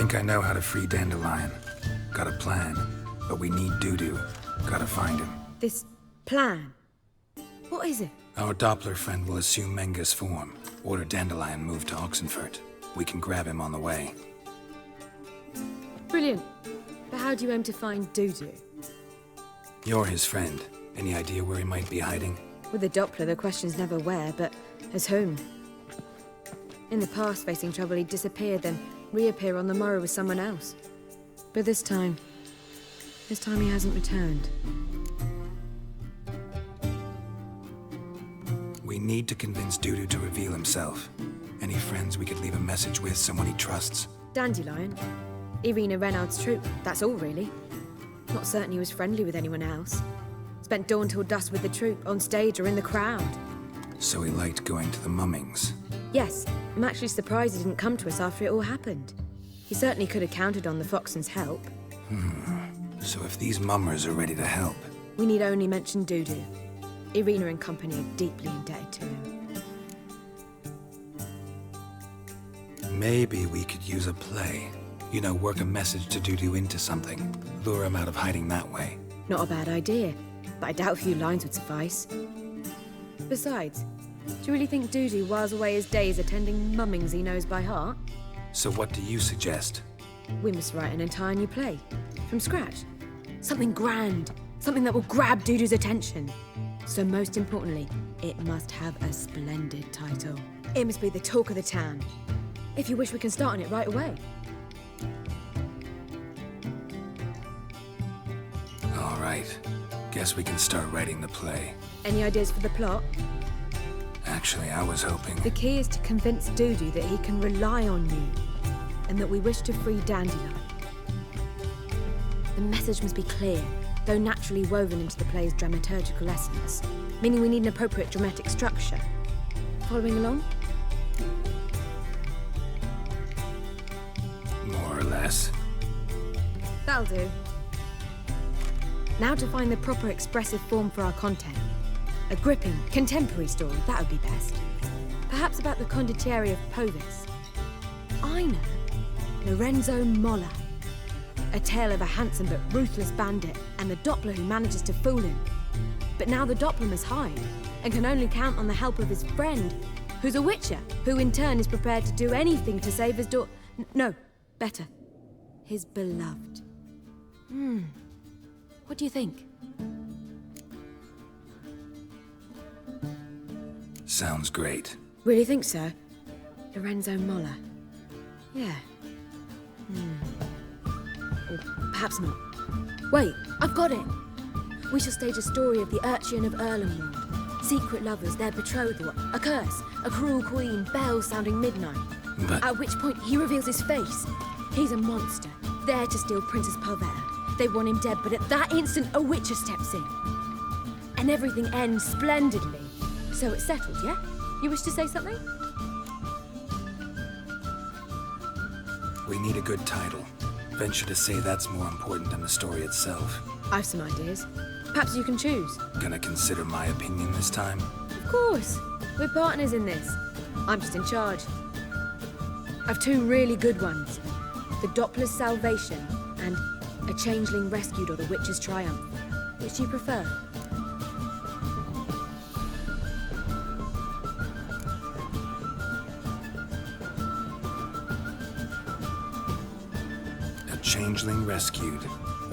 think I know how to free Dandelion. Got a plan, but we need Dudu. Gotta find him. This plan? What is it? Our Doppler friend will assume Menga's form. Order Dandelion moved to Oxenfurt. We can grab him on the way. Brilliant. But how do you aim to find Dudu? You're his friend. Any idea where he might be hiding? With the Doppler, the question's never where, but as whom. In the past, facing trouble, he'd disappear, then reappear on the morrow with someone else. But this time he hasn't returned. We need to convince Dudu to reveal himself. Any friends we could leave a message with, someone he trusts? Dandelion. Irina Renard's troupe, that's all really. Not certain he was friendly with anyone else. Spent dawn till dusk with the troupe, on stage or in the crowd. So he liked going to the mummings. Yes, I'm actually surprised he didn't come to us after it all happened. He certainly could have counted on the Foxen's help. So if these mummers are ready to help... We need only mention Dudu. Irina and company are deeply indebted to him. Maybe we could use a play. You know, work a message to Dudu into something. Lure him out of hiding that way. Not a bad idea, but I doubt a few lines would suffice. Besides, do you really think Dudu whiles away his days attending mummings he knows by heart? So what do you suggest? We must write an entire new play. From scratch. Something grand. Something that will grab Dudu's attention. So most importantly, it must have a splendid title. It must be the talk of the town. If you wish, we can start on it right away. All right. Guess we can start writing the play. Any ideas for the plot? Actually, I was hoping... The key is to convince Dudu that he can rely on you, and that we wish to free Dandelion. The message must be clear, though naturally woven into the play's dramaturgical essence, meaning we need an appropriate dramatic structure. Following along? More or less. That'll do. Now to find the proper expressive form for our content. A gripping, contemporary story, that would be best. Perhaps about the condottieri of Povis. I know. Lorenzo Molla. A tale of a handsome but ruthless bandit and the Doppler who manages to fool him. But now the Doppler must hide and can only count on the help of his friend, who's a witcher, who in turn is prepared to do anything to save his no, better, his beloved. What do you think? Sounds great. Really think so? Lorenzo Molla. Yeah. Or perhaps not. Wait, I've got it! We shall stage a story of the urchin of Erlenwald. Secret lovers, their betrothal, a curse, a cruel queen, bells sounding midnight. But... At which point he reveals his face. He's a monster, there to steal Princess Palvera. They want him dead, but at that instant a witcher steps in. And everything ends splendidly. So it's settled, yeah? You wish to say something? We need a good title. Venture to say that's more important than the story itself. I've some ideas. Perhaps you can choose. Gonna consider my opinion this time? Of course. We're partners in this. I'm just in charge. I've two really good ones. The Doppler's Salvation and A Changeling Rescued or The Witcher's Triumph. Which do you prefer? A Changeling Rescued,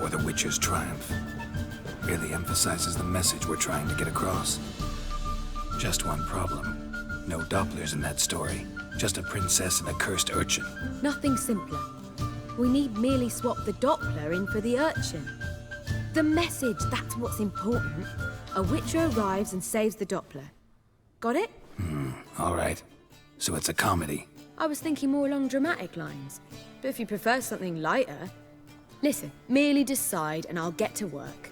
or The Witcher's Triumph. Really emphasizes the message we're trying to get across. Just one problem. No Dopplers in that story. Just a princess and a cursed urchin. Nothing simpler. We need merely swap the Doppler in for the urchin. The message, that's what's important. A witcher arrives and saves the Doppler. Got it? All right. So it's a comedy. I was thinking more along dramatic lines. But if you prefer something lighter... Listen, merely decide and I'll get to work.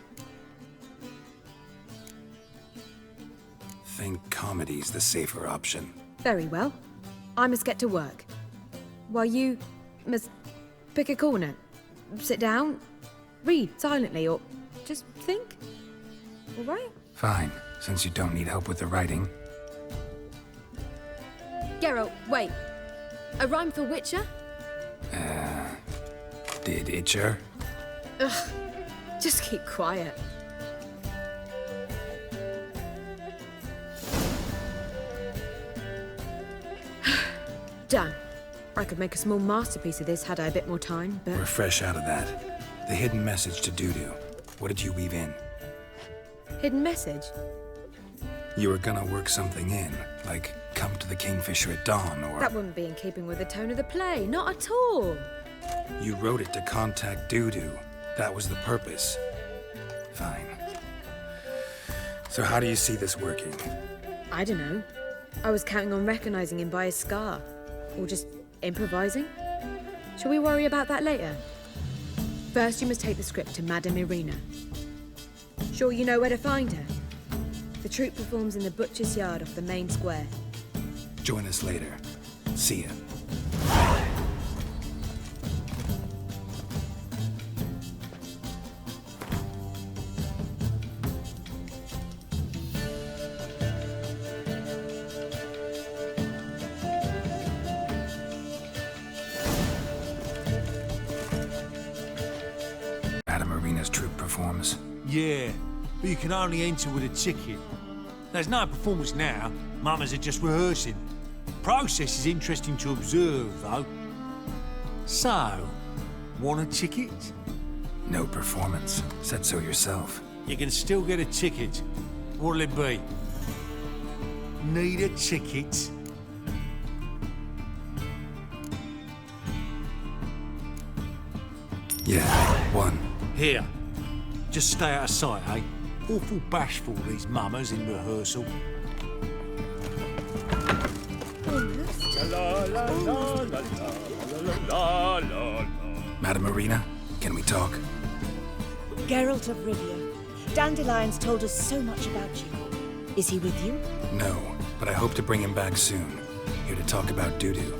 Think comedy's the safer option. Very well. I must get to work. While you must pick a corner, sit down, read silently, or just think. All right? Fine, since you don't need help with the writing. Geralt, wait. A rhyme for Witcher? Did Itcher? Ugh, just keep quiet. Done. I could make a small masterpiece of this had I a bit more time, but... We're fresh out of that. The hidden message to Dudu. What did you weave in? Hidden message? You were gonna work something in, like come to the Kingfisher at dawn, or... That wouldn't be in keeping with the tone of the play, not at all. You wrote it to contact Dudu. That was the purpose. Fine. So how do you see this working? I don't know. I was counting on recognizing him by his scar. Or just improvising. Shall we worry about that later? First, you must take the script to Madame Irina. Sure you know where to find her? The troupe performs in the butcher's yard off the main square. Join us later. See ya. Madame Irina's troupe performs. Yeah, but you can only enter with a ticket. There's no performance now. Mamas are just rehearsing. Process is interesting to observe, though. So, want a ticket? No performance. Said so yourself. You can still get a ticket. What'll it be? Need a ticket? Yeah, one. Here. Just stay out of sight, eh? Awful bashful, these mamas in rehearsal. Madame Irina, can we talk? Geralt of Rivia. Dandelion's told us so much about you. Is he with you? No, but I hope to bring him back soon. Here to talk about Dudu.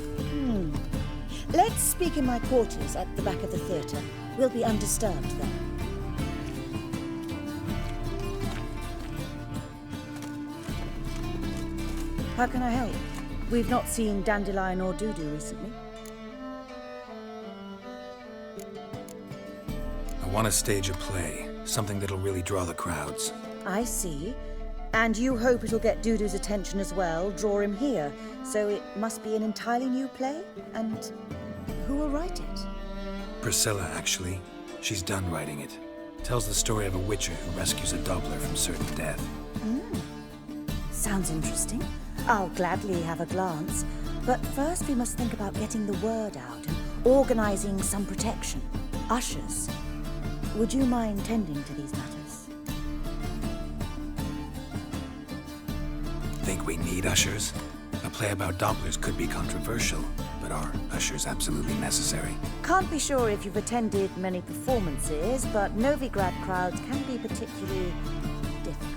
Let's speak in my quarters at the back of the theatre. We'll be undisturbed there. How can I help? We've not seen Dandelion or Dudu recently. I want to stage a play, something that'll really draw the crowds. I see. And you hope it'll get Dudu's attention as well, draw him here. So it must be an entirely new play? And who will write it? Priscilla, actually. She's done writing it. Tells the story of a witcher who rescues a Doppler from certain death. Sounds interesting. I'll gladly have a glance. But first we must think about getting the word out and organizing some protection. Ushers. Would you mind tending to these matters? Think we need ushers? A play about Dopplers could be controversial, but are ushers absolutely necessary? Can't be sure if you've attended many performances, but Novigrad crowds can be particularly difficult.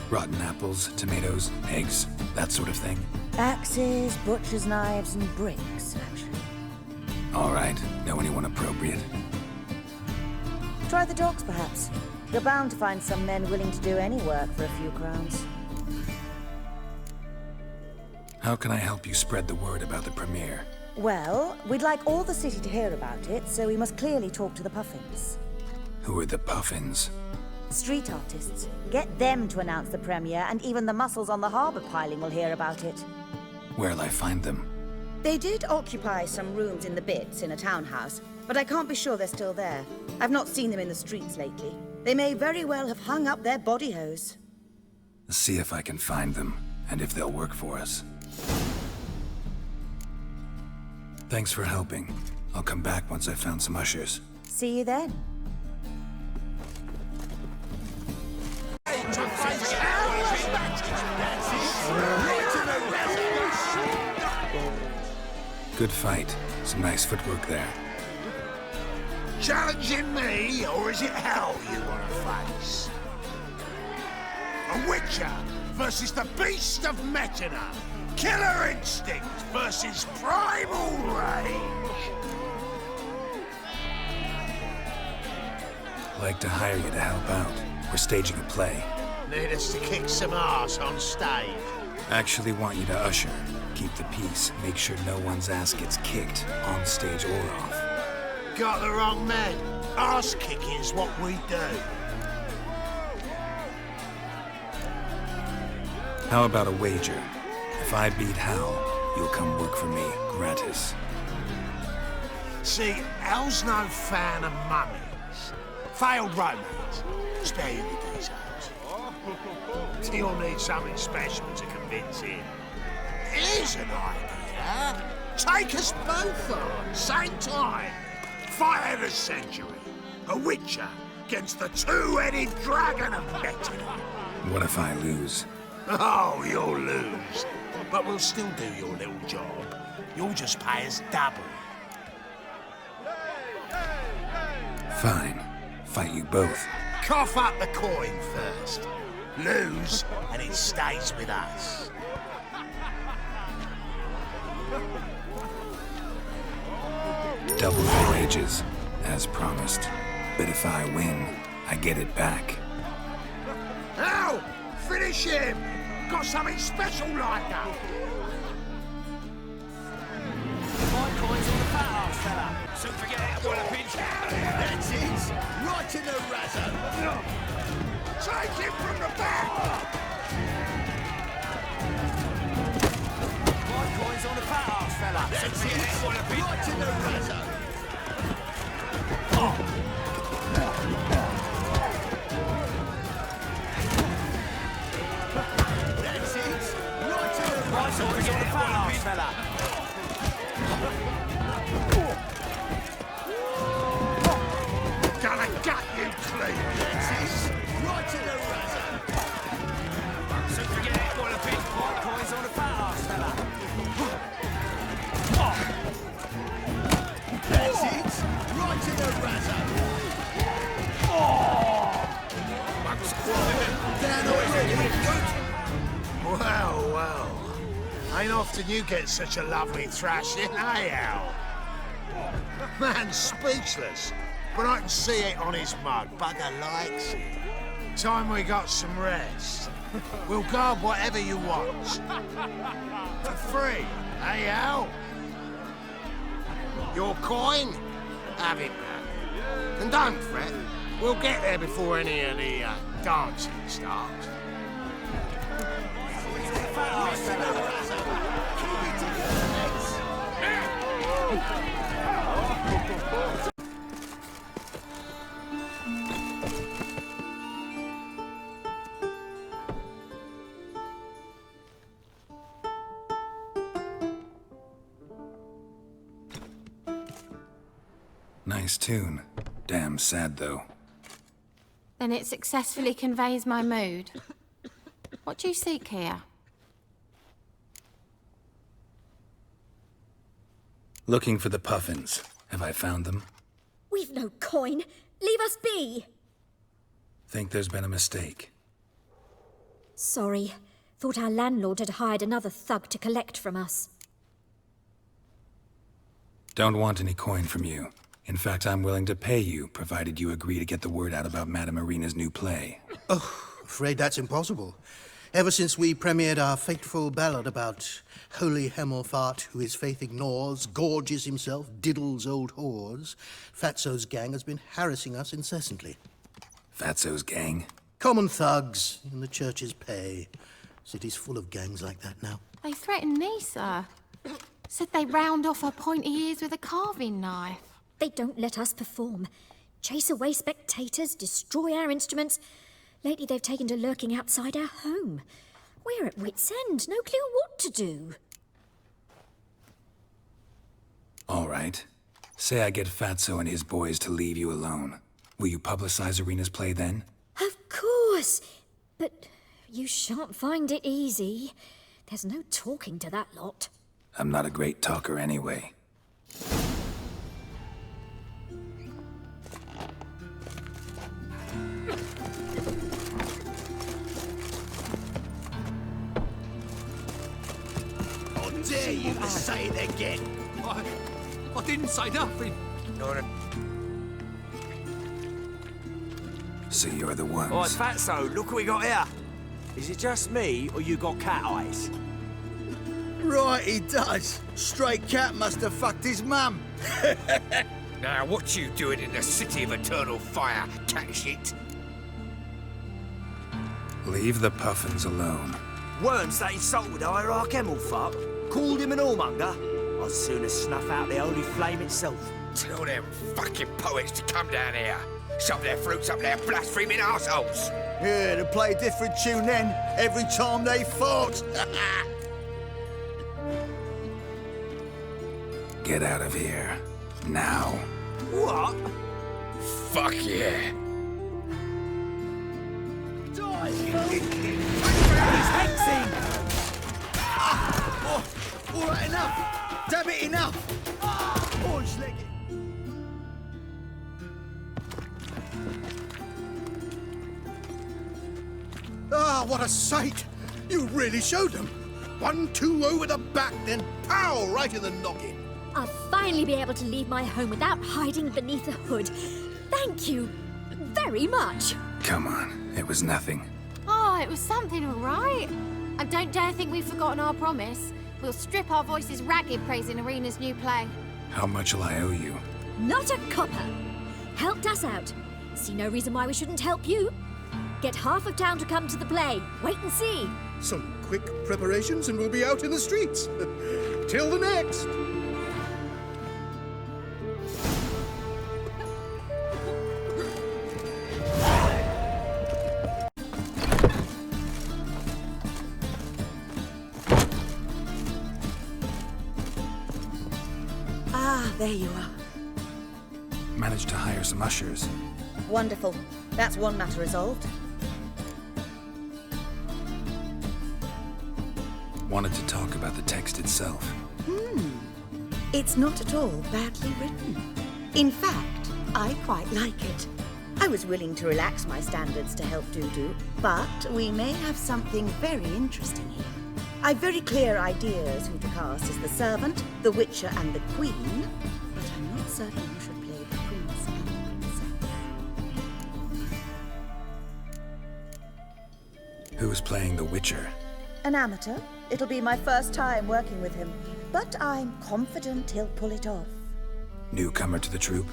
Rotten apples, tomatoes, eggs, that sort of thing? Axes, butcher's knives, and bricks, actually. All right, know anyone appropriate? Try the dogs, perhaps. You're bound to find some men willing to do any work for a few crowns. How can I help you spread the word about the premiere? Well, we'd like all the city to hear about it, so we must clearly talk to the Puffins. Who are the Puffins? Street artists. Get them to announce the premiere, and even the mussels on the harbour piling will hear about it. Where'll I find them? They did occupy some rooms in the Bits in a townhouse, but I can't be sure they're still there. I've not seen them in the streets lately. They may very well have hung up their body hose. See if I can find them, and if they'll work for us. Thanks for helping. I'll come back once I've found some ushers. See you then. Good fight. Some nice footwork there. Challenging me, or is it hell you want to face? A Witcher versus the Beast of Metina. Killer instinct versus primal rage. I'd like to hire you to help out. We're staging a play. Need us to kick some ass on stage. Actually want you to usher. Keep the peace. Make sure no one's ass gets kicked, on stage or off. got the wrong man. Arse kicking's what we do. How about a wager? If I beat Hal, you'll come work for me, gratis. See, Hal's no fan of mummies. Failed romance. Spare you the details. You'll need something special to convince him. Here's an idea. Take us both on, same time. Fight of the century. A witcher against the two-headed dragon of Metternich. What if I lose? Oh, you'll lose. But we'll still do your little job. You'll just pay us double. Fine. Fight you both. Cough up the coin first. Lose, and it stays with us. Double your wages, as promised. But if I win, I get it back. Now, finish him! Got something special lined up. My coins on the fat ass fella. So forget it, what a pinch. That's it. Right in the razor. Take him from the back. My coins on the fat ass fella. That's it. Right in the razor. That's it. Right in the My razor. coins on the fat ass fella. Gonna gut you clean. That's it. Right in the razor. So forget it, what a pinch. My coins on the fat ass fella. That's it. Right in the razor. Down already. Well, well. Ain't often you get such a lovely thrashing, eh, Al? Man's speechless, but I can see it on his mug. Bugger likes it. Time we got some rest. We'll guard whatever you want. For free, eh, Al? Your coin? Have it, man. And don't fret. We'll get there before any of the dancing starts. Fat ass fella. Nice tune. Damn sad, though. Then it successfully conveys my mood. What do you seek here? Looking for the puffins. Have I found them? We've no coin. Leave us be. Think there's been a mistake. Sorry. Thought our landlord had hired another thug to collect from us. Don't want any coin from you. In fact, I'm willing to pay you, provided you agree to get the word out about Madame Irina's new play. Afraid that's impossible. Ever since we premiered our fateful ballad about holy Hemmelfart, who his faith ignores, gorges himself, diddles old whores, Fatso's gang has been harassing us incessantly. Fatso's gang? Common thugs in the church's pay. City's full of gangs like that now. They threatened me, sir. Said they'd round off her pointy ears with a carving knife. They don't let us perform. Chase away spectators, destroy our instruments. Lately they've taken to lurking outside our home. We're at wit's end, no clue what to do. All right. Say I get Fatso and his boys to leave you alone. Will you publicize Irina's play then? Of course. But you shan't find it easy. There's no talking to that lot. I'm not a great talker anyway. How dare you to say it again? I didn't say nothing. So you're the ones. Alright, Fatso, look what we got here. Is it just me, or you got cat eyes? Right, he does. Stray cat must have fucked his mum. Now, what you doing in the City of Eternal Fire, cat shit? Leave the puffins alone. Worms that insulted Hierarch Hemmelfart, called him an whoremonger. I'd sooner snuff out the holy flame itself. Tell them fucking poets to come down here. Shove their fruits up their blaspheming arseholes. Yeah, to play a different tune then, every time they fought. Get out of here. Now. What? Fuck yeah. He's hexing! All right, enough! Damn it, enough! Orange legged. Ah, what a sight! You really showed them. 1-2 over the back, then pow, right in the noggin. I'll finally be able to leave my home without hiding beneath a hood. Thank you very much. Come on, it was nothing. Oh, it was something, all right. And don't dare think we've forgotten our promise. We'll strip our voices ragged praising Arena's new play. How much will I owe you? Not a copper. Helped us out. See no reason why we shouldn't help you. Get half of town to come to the play. Wait and see. Some quick preparations and we'll be out in the streets. Till the next. Ah, there you are. Managed to hire some ushers. Wonderful. That's one matter resolved. Wanted to talk about the text itself. It's not at all badly written. In fact, I quite like it. I was willing to relax my standards to help Dudu, but we may have something very interesting here. I've very clear ideas who to cast as the servant, the witcher, and the queen, but I'm not certain who should play the prince and princess. Who's playing the Witcher? An amateur. It'll be my first time working with him, but I'm confident he'll pull it off. Newcomer to the troupe?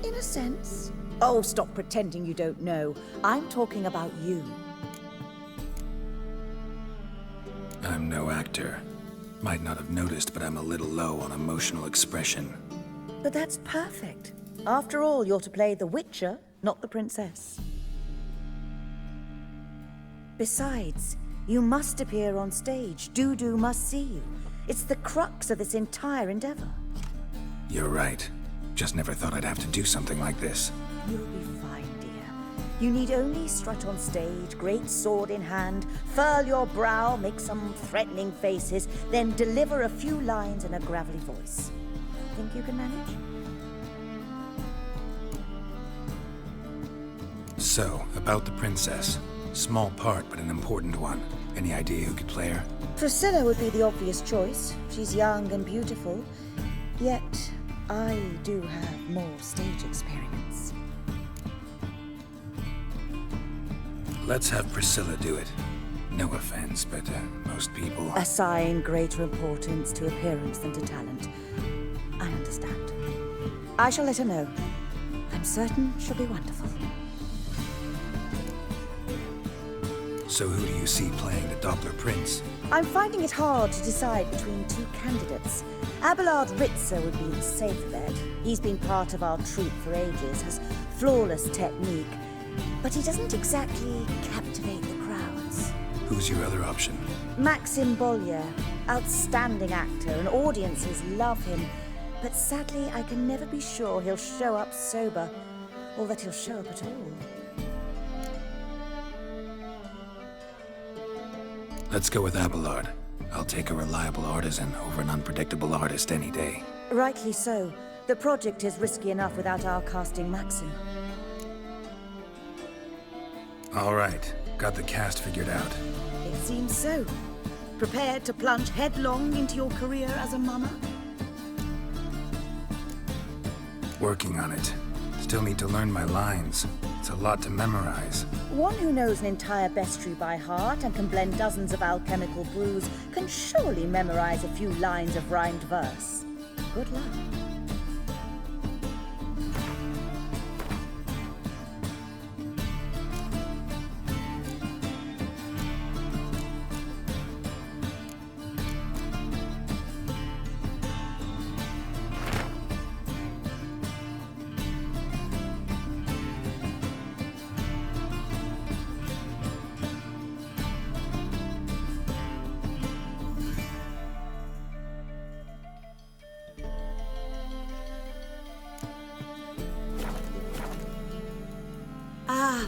In a sense. Oh, stop pretending you don't know. I'm talking about you. I'm no actor. Might not have noticed, but I'm a little low on emotional expression. But that's perfect. After all, you're to play the Witcher, not the princess. Besides, you must appear on stage. Dudu must see you. It's the crux of this entire endeavor. You're right. Just never thought I'd have to do something like this. You'll be fine, dear. You need only strut on stage, great sword in hand, furl your brow, make some threatening faces, then deliver a few lines in a gravelly voice. Think you can manage? So, about the princess. Small part, but an important one. Any idea who could play her? Priscilla would be the obvious choice. She's young and beautiful. Yet, I do have more stage experience. Let's have Priscilla do it. No offense, but most people... Assign greater importance to appearance than to talent. I understand. I shall let her know. I'm certain she'll be wonderful. So who do you see playing the Doppler Prince? I'm finding it hard to decide between two candidates. Abelard Ritzer would be the safe bet. He's been part of our troupe for ages, has flawless technique, but he doesn't exactly captivate the crowds. Who's your other option? Maxim Bollier, outstanding actor, and audiences love him. But sadly, I can never be sure he'll show up sober, or that he'll show up at all. Let's go with Abelard. I'll take a reliable artisan over an unpredictable artist any day. Rightly so. The project is risky enough without our casting Maxim. All right, got the cast figured out. It seems so. Prepared to plunge headlong into your career as a mama? Working on it. Still need to learn my lines. It's a lot to memorize. One who knows an entire bestiary by heart and can blend dozens of alchemical brews can surely memorize a few lines of rhymed verse. Good luck.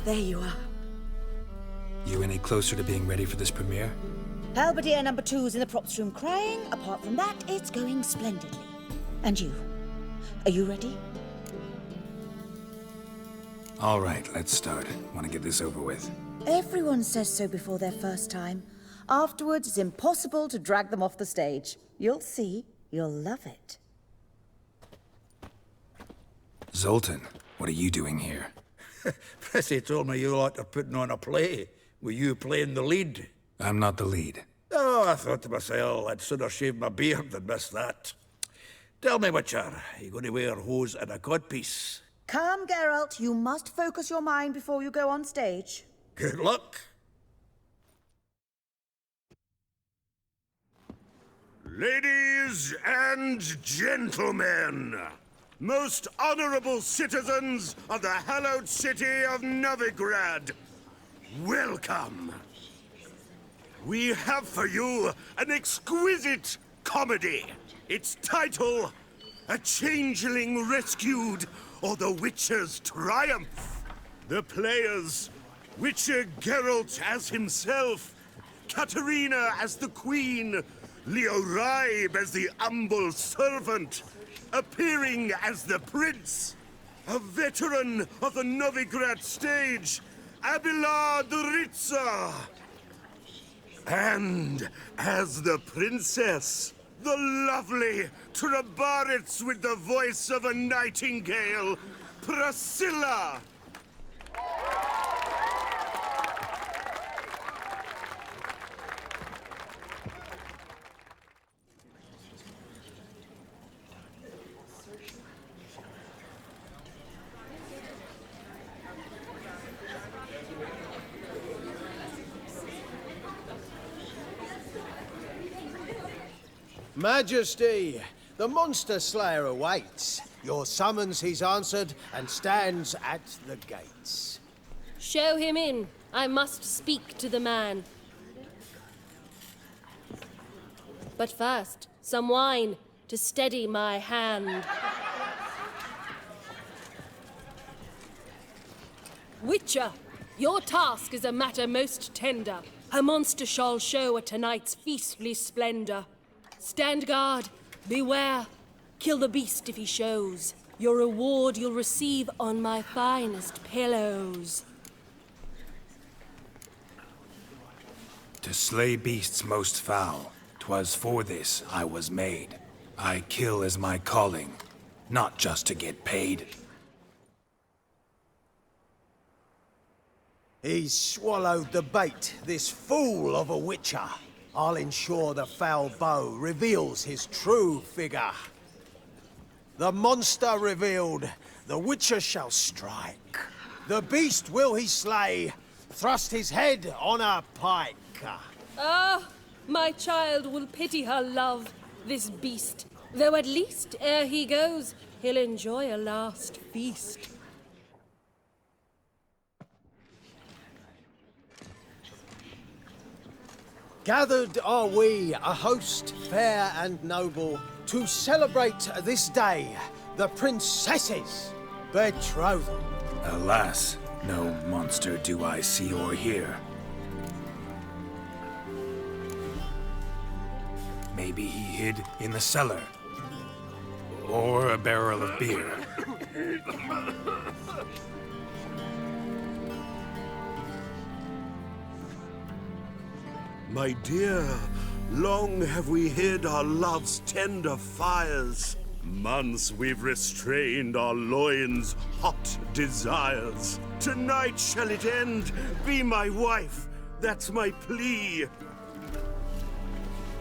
there you are. You any closer to being ready for this premiere? Halberdier number 2's in the props room crying. Apart from that, it's going splendidly. And you? Are you ready? All right, let's start. Want to get this over with. Everyone says so before their first time. Afterwards, it's impossible to drag them off the stage. You'll see. You'll love it. Zoltan, what are you doing here? Prissy told me you lot are putting on a play, with you playing the lead. I'm not the lead. Oh, I thought to myself, I'd sooner shave my beard than miss that. Tell me, Witcher, are you going to wear hose and a codpiece? Come, Geralt. You must focus your mind before you go on stage. Good luck. Ladies and gentlemen, most honorable citizens of the hallowed city of Novigrad, welcome. We have for you an exquisite comedy. Its title, A Changeling Rescued, or The Witcher's Triumph. The players, Witcher Geralt as himself, Katerina as the Queen, Leo Raib as the humble servant, appearing as the Prince, a veteran of the Novigrad stage, Abelard Ritza, and as the Princess, the lovely Trabaritz with the voice of a nightingale, Priscilla. Majesty, the monster slayer awaits. Your summons he's answered and stands at the gates. Show him in. I must speak to the man. But first, some wine to steady my hand. Witcher, your task is a matter most tender. A monster shall show at tonight's feastly splendor. Stand guard, beware, kill the beast if he shows. Your reward you'll receive on my finest pillows. To slay beasts most foul, 'twas for this I was made. I kill as my calling, not just to get paid. He's swallowed the bait, this fool of a witcher. I'll ensure the foul bow reveals his true figure. The monster revealed, the witcher shall strike. The beast will he slay, thrust his head on a pike. Ah, my child will pity her love, this beast. Though at least, ere he goes, he'll enjoy a last feast. Gathered are we, a host fair and noble, to celebrate this day, the princess's betrothal. Alas, no monster do I see or hear. Maybe he hid in the cellar. Or a barrel of beer. My dear, long have we hid our love's tender fires. Months we've restrained our loins' hot desires. Tonight shall it end, be my wife, that's my plea.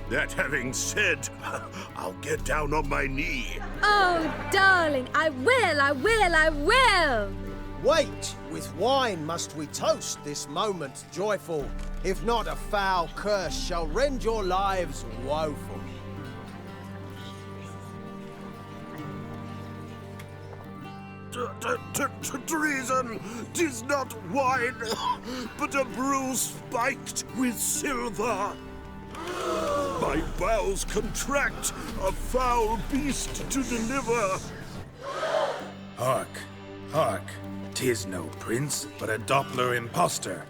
That having said, I'll get down on my knee. Oh, darling, I will! Wait, with wine must we toast this moment joyful. If not, a foul curse shall rend your lives woeful. Treason! 'Tis not wine, but a brew spiked with silver. My bowels contract, a foul beast to deliver. Hark, hark, 'Tis no prince, but a Doppler imposter.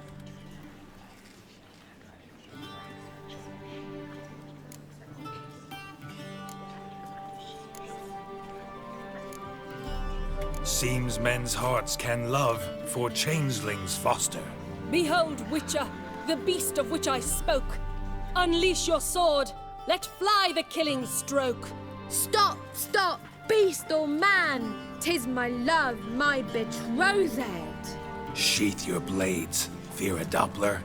Seems men's hearts can love, for changelings foster. Behold, Witcher, the beast of which I spoke. Unleash your sword. Let fly the killing stroke. Stop, stop, beast or man! 'Tis my love, my betrothed. Sheath your blades, fear a Doppler.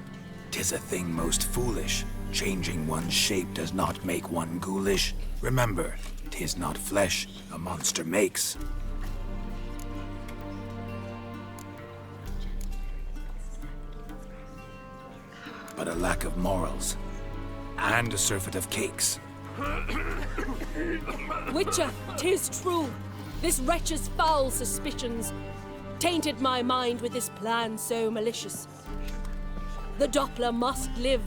'Tis a thing most foolish. Changing one's shape does not make one ghoulish. Remember, 'tis not flesh a monster makes. But a lack of morals, and a surfeit of cakes. Witcher, 'tis true. This wretch's foul suspicions tainted my mind with this plan so malicious. The Doppler must live.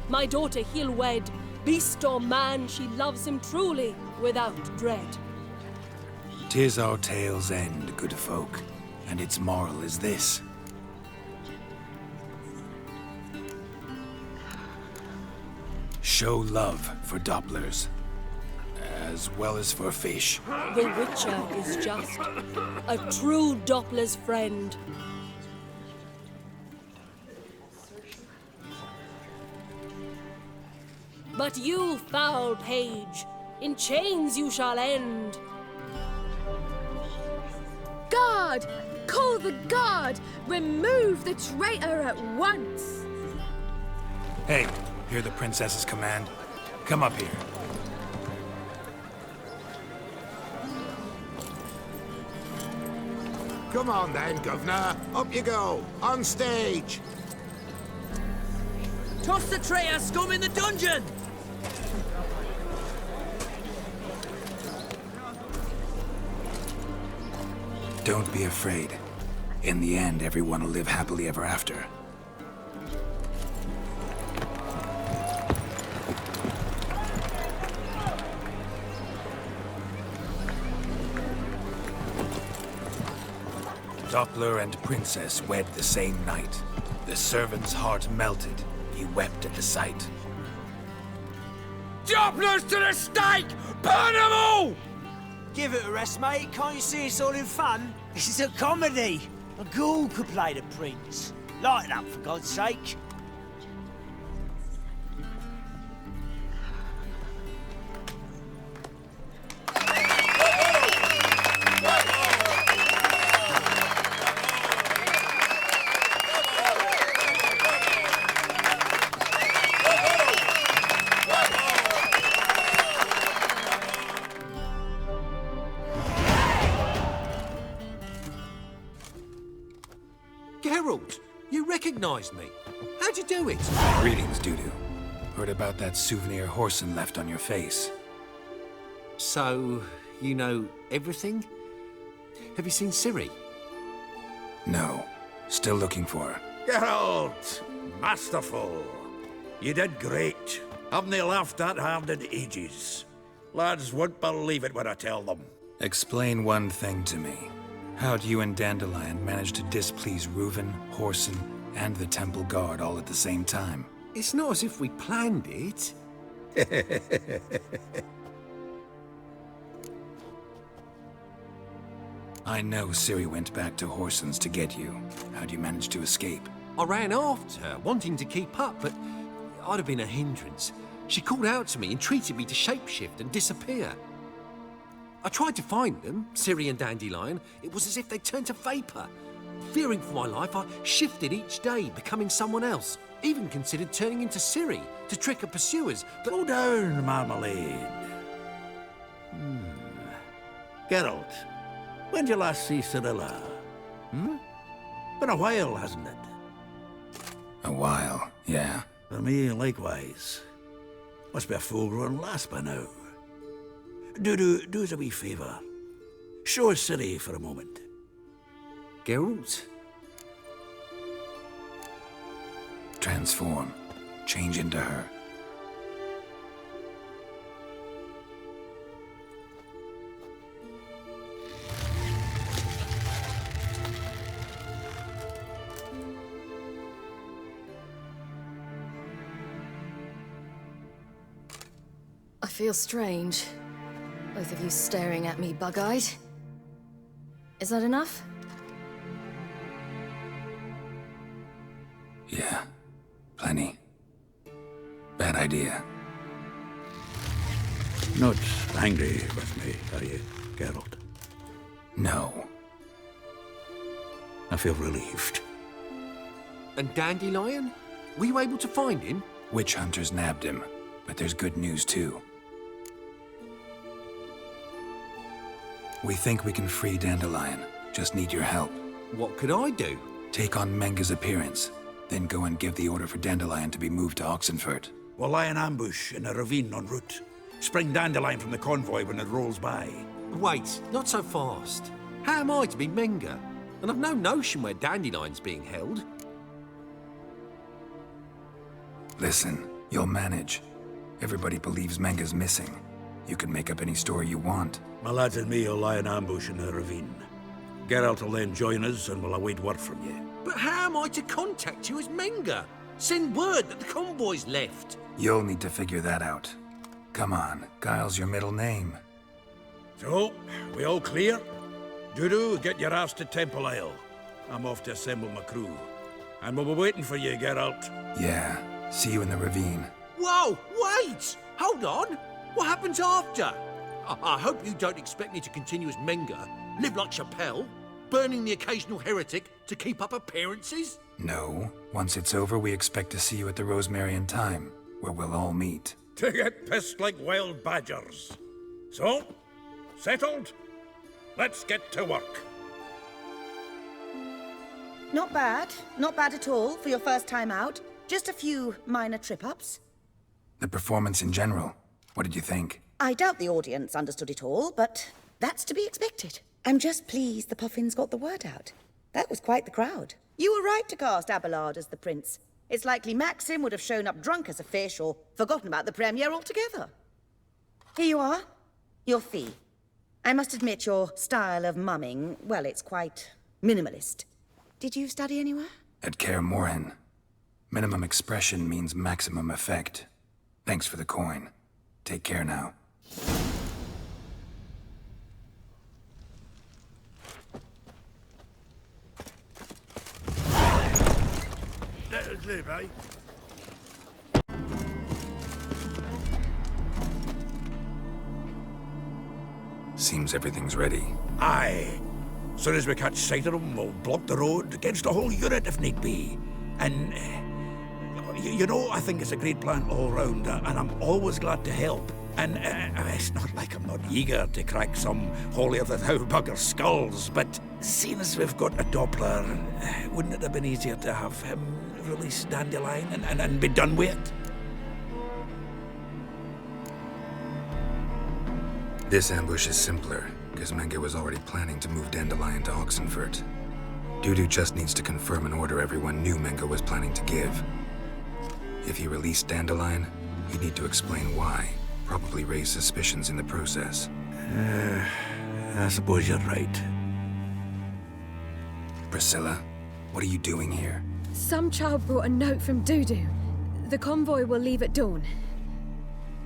My daughter he'll wed. Beast or man, she loves him truly, without dread. 'Tis our tale's end, good folk, and its moral is this. Show love for Dopplers, as well as for fish. The Witcher is just a true Doppler's friend. But you, foul page, in chains you shall end. Guard! Call the guard! Remove the traitor at once! Hey, hear the princess's command? Come up here. Come on then, Governor. Up you go. On stage. Toss the traitor scum in the dungeon! Don't be afraid. In the end, everyone will live happily ever after. Doppler and princess wed the same night. The servant's heart melted. He wept at the sight. Dopplers to the stake! Burn them all! Give it a rest, mate. Can't you see it's all in fun? This is a comedy. A ghoul could play the prince. Lighten up, for God's sake. Geralt, you recognized me. How'd you do it? Greetings, Dudu. Heard about that souvenir Horson left on your face. So, you know everything? Have you seen Ciri? No. Still looking for her. Geralt! Masterful. You did great. Haven't they laughed that hard in ages? Lads won't believe it when I tell them. Explain one thing to me. How'd you and Dandelion manage to displease Reuven, Horson, and the Temple Guard all at the same time? It's not as if we planned it. I know Ciri went back to Horson's to get you. How'd you manage to escape? I ran after her, wanting to keep up, but I'd have been a hindrance. She called out to me, entreated me to shapeshift and disappear. I tried to find them, Ciri and Dandelion. It was as if they turned to vapor. Fearing for my life, I shifted each day, becoming someone else. Even considered turning into Ciri to trick her pursuers, but... Slow down, Marmalade. Geralt, when did you last see Cirilla? Been a while, hasn't it? A while, yeah. For me, likewise. Must be a full-grown lass by now. Do us a wee favour. Show us Ciri for a moment. Geralt? Transform. Change into her. Feels strange. Both of you staring at me bug-eyed. Is that enough? Yeah, plenty. Bad idea. Not angry with me, are you, Geralt? No. I feel relieved. And Dandelion? Were you able to find him? Witch hunters nabbed him, but there's good news too. We think we can free Dandelion. Just need your help. What could I do? Take on Menga's appearance, then go and give the order for Dandelion to be moved to Oxenfurt. We'll lie in ambush in a ravine en route. Spring Dandelion from the convoy when it rolls by. Wait, not so fast. How am I to be Menga? And I've no notion where Dandelion's being held. Listen, you'll manage. Everybody believes Menga's missing. You can make up any story you want. My lads and me will lie in ambush in the ravine. Geralt will then join us and we'll await word from you. But how am I to contact you as Menga? Send word that the convoy's left. You'll need to figure that out. Come on, Guile's your middle name. So, we all clear? Dudu, get your ass to Temple Isle. I'm off to assemble my crew. And we'll be waiting for you, Geralt. Yeah, see you in the ravine. Whoa, wait! Hold on! What happens after? I hope you don't expect me to continue as Menga, live like Chappelle, burning the occasional heretic to keep up appearances? No. Once it's over, we expect to see you at the Rosemary in Time, where we'll all meet. To get pissed like wild badgers. So, settled? Let's get to work. Not bad. Not bad at all for your first time out. Just a few minor trip-ups. The performance in general, what did you think? I doubt the audience understood it all, but that's to be expected. I'm just pleased the Puffins got the word out. That was quite the crowd. You were right to cast Abelard as the prince. It's likely Maxim would have shown up drunk as a fish or forgotten about the premiere altogether. Here you are. Your fee. I must admit your style of mumming, well, it's quite minimalist. Did you study anywhere? At Kaer Morhen. Minimum expression means maximum effect. Thanks for the coin. Take care now. Let us live, eh? Seems everything's ready. Aye. Soon as we catch sight of them, we'll block the road against the whole unit if need be. And, you know, I think it's a great plan all round, and I'm always glad to help. And it's not like I'm not eager to crack some holier-than-thou bugger's skulls, but seeing as we've got a Doppler, wouldn't it have been easier to have him release Dandelion and be done with it? This ambush is simpler, because Menga was already planning to move Dandelion to Oxenfurt. Dudu just needs to confirm an order everyone knew Menga was planning to give. If he released Dandelion, he'd need to explain why. Probably raise suspicions in the process. I suppose you're right. Priscilla, what are you doing here? Some child brought a note from Dudu. The convoy will leave at dawn.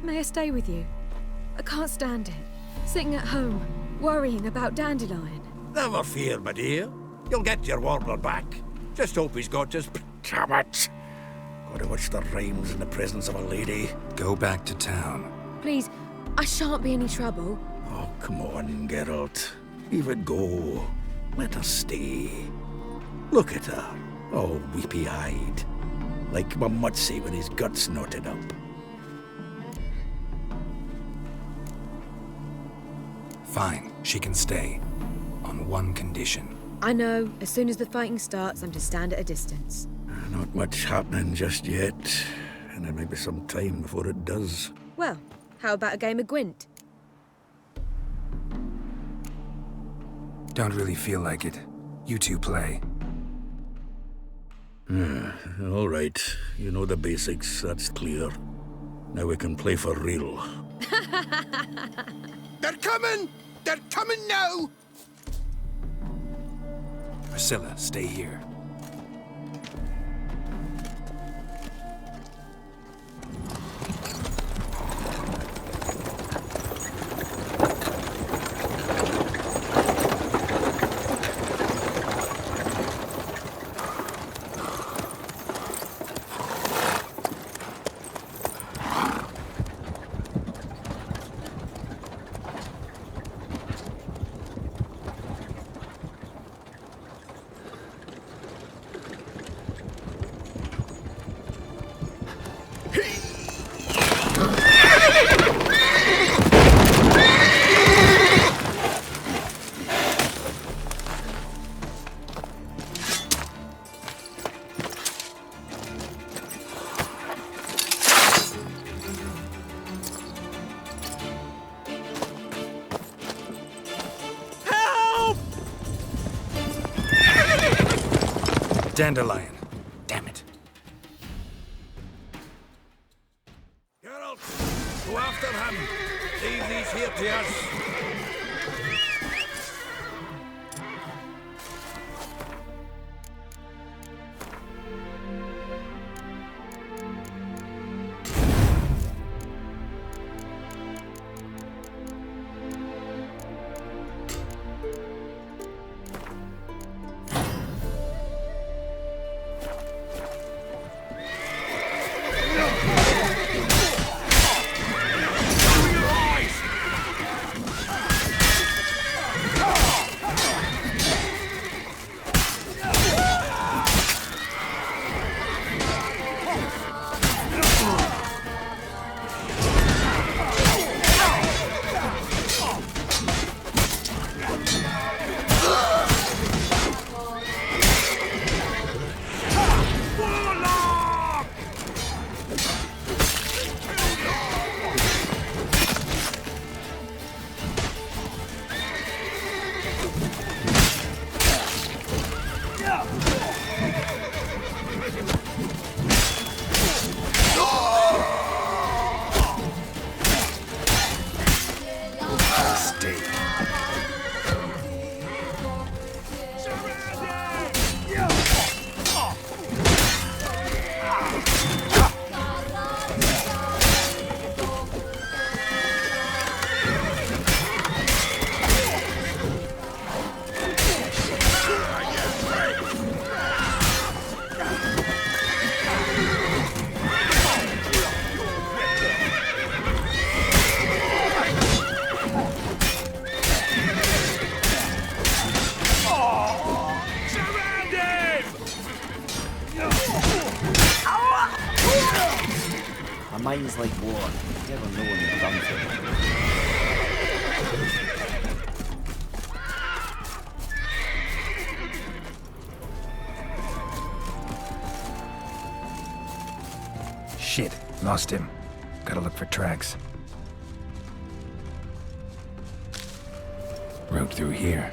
May I stay with you? I can't stand it. Sitting at home, worrying about Dandelion. Never fear, my dear. You'll get your warbler back. Just hope he's got his pajamas. Gotta watch the rhymes in the presence of a lady. Go back to town. Please, I shan't be any trouble. Oh, come on, Geralt. Leave it go. Let her stay. Look at her, all weepy-eyed. Like my Mutsy with his guts knotted up. Fine, she can stay. On one condition. I know, as soon as the fighting starts, I'm to stand at a distance. Not much happening just yet. And there may be some time before it does. Well, how about a game of Gwent? Don't really feel like it. You two play. All right. You know the basics, that's clear. Now we can play for real. They're coming! They're coming now! Priscilla, stay here. dandelion. Damn it. Geralt, go after him. Leave these here to us. My mind's like water. You never know when you've done for it. Shit, lost him. Gotta look for tracks. Road through here.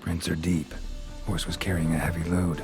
Prints are deep. Horse was carrying a heavy load.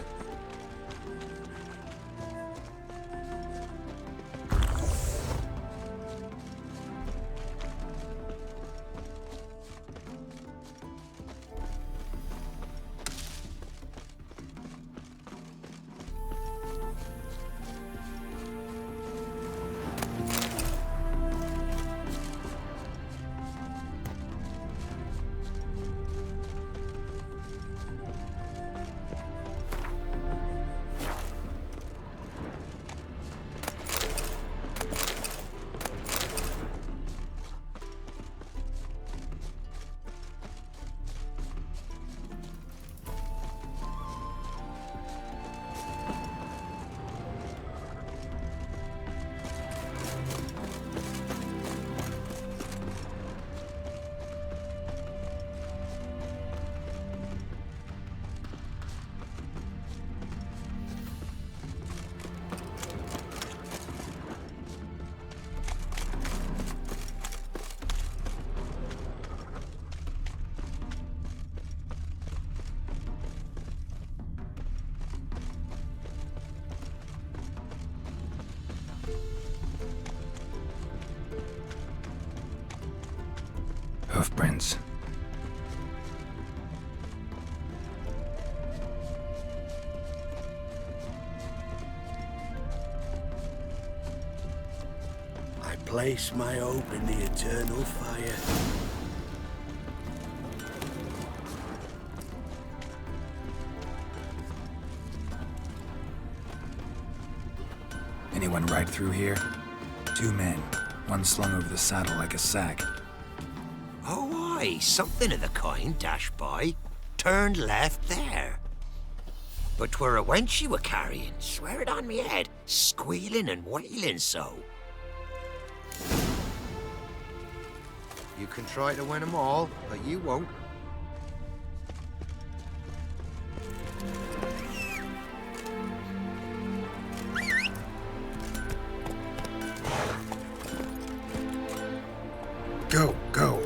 footprints. I place my hope in the eternal fire. Anyone ride through here? 2 men, one slung over the saddle like a sack. Oh, aye, something of the kind dashed by. Turned left there. But 'twere a wench you were carrying, swear it on me head, squealing and wailing so. You can try to win them all, but you won't. Go, go.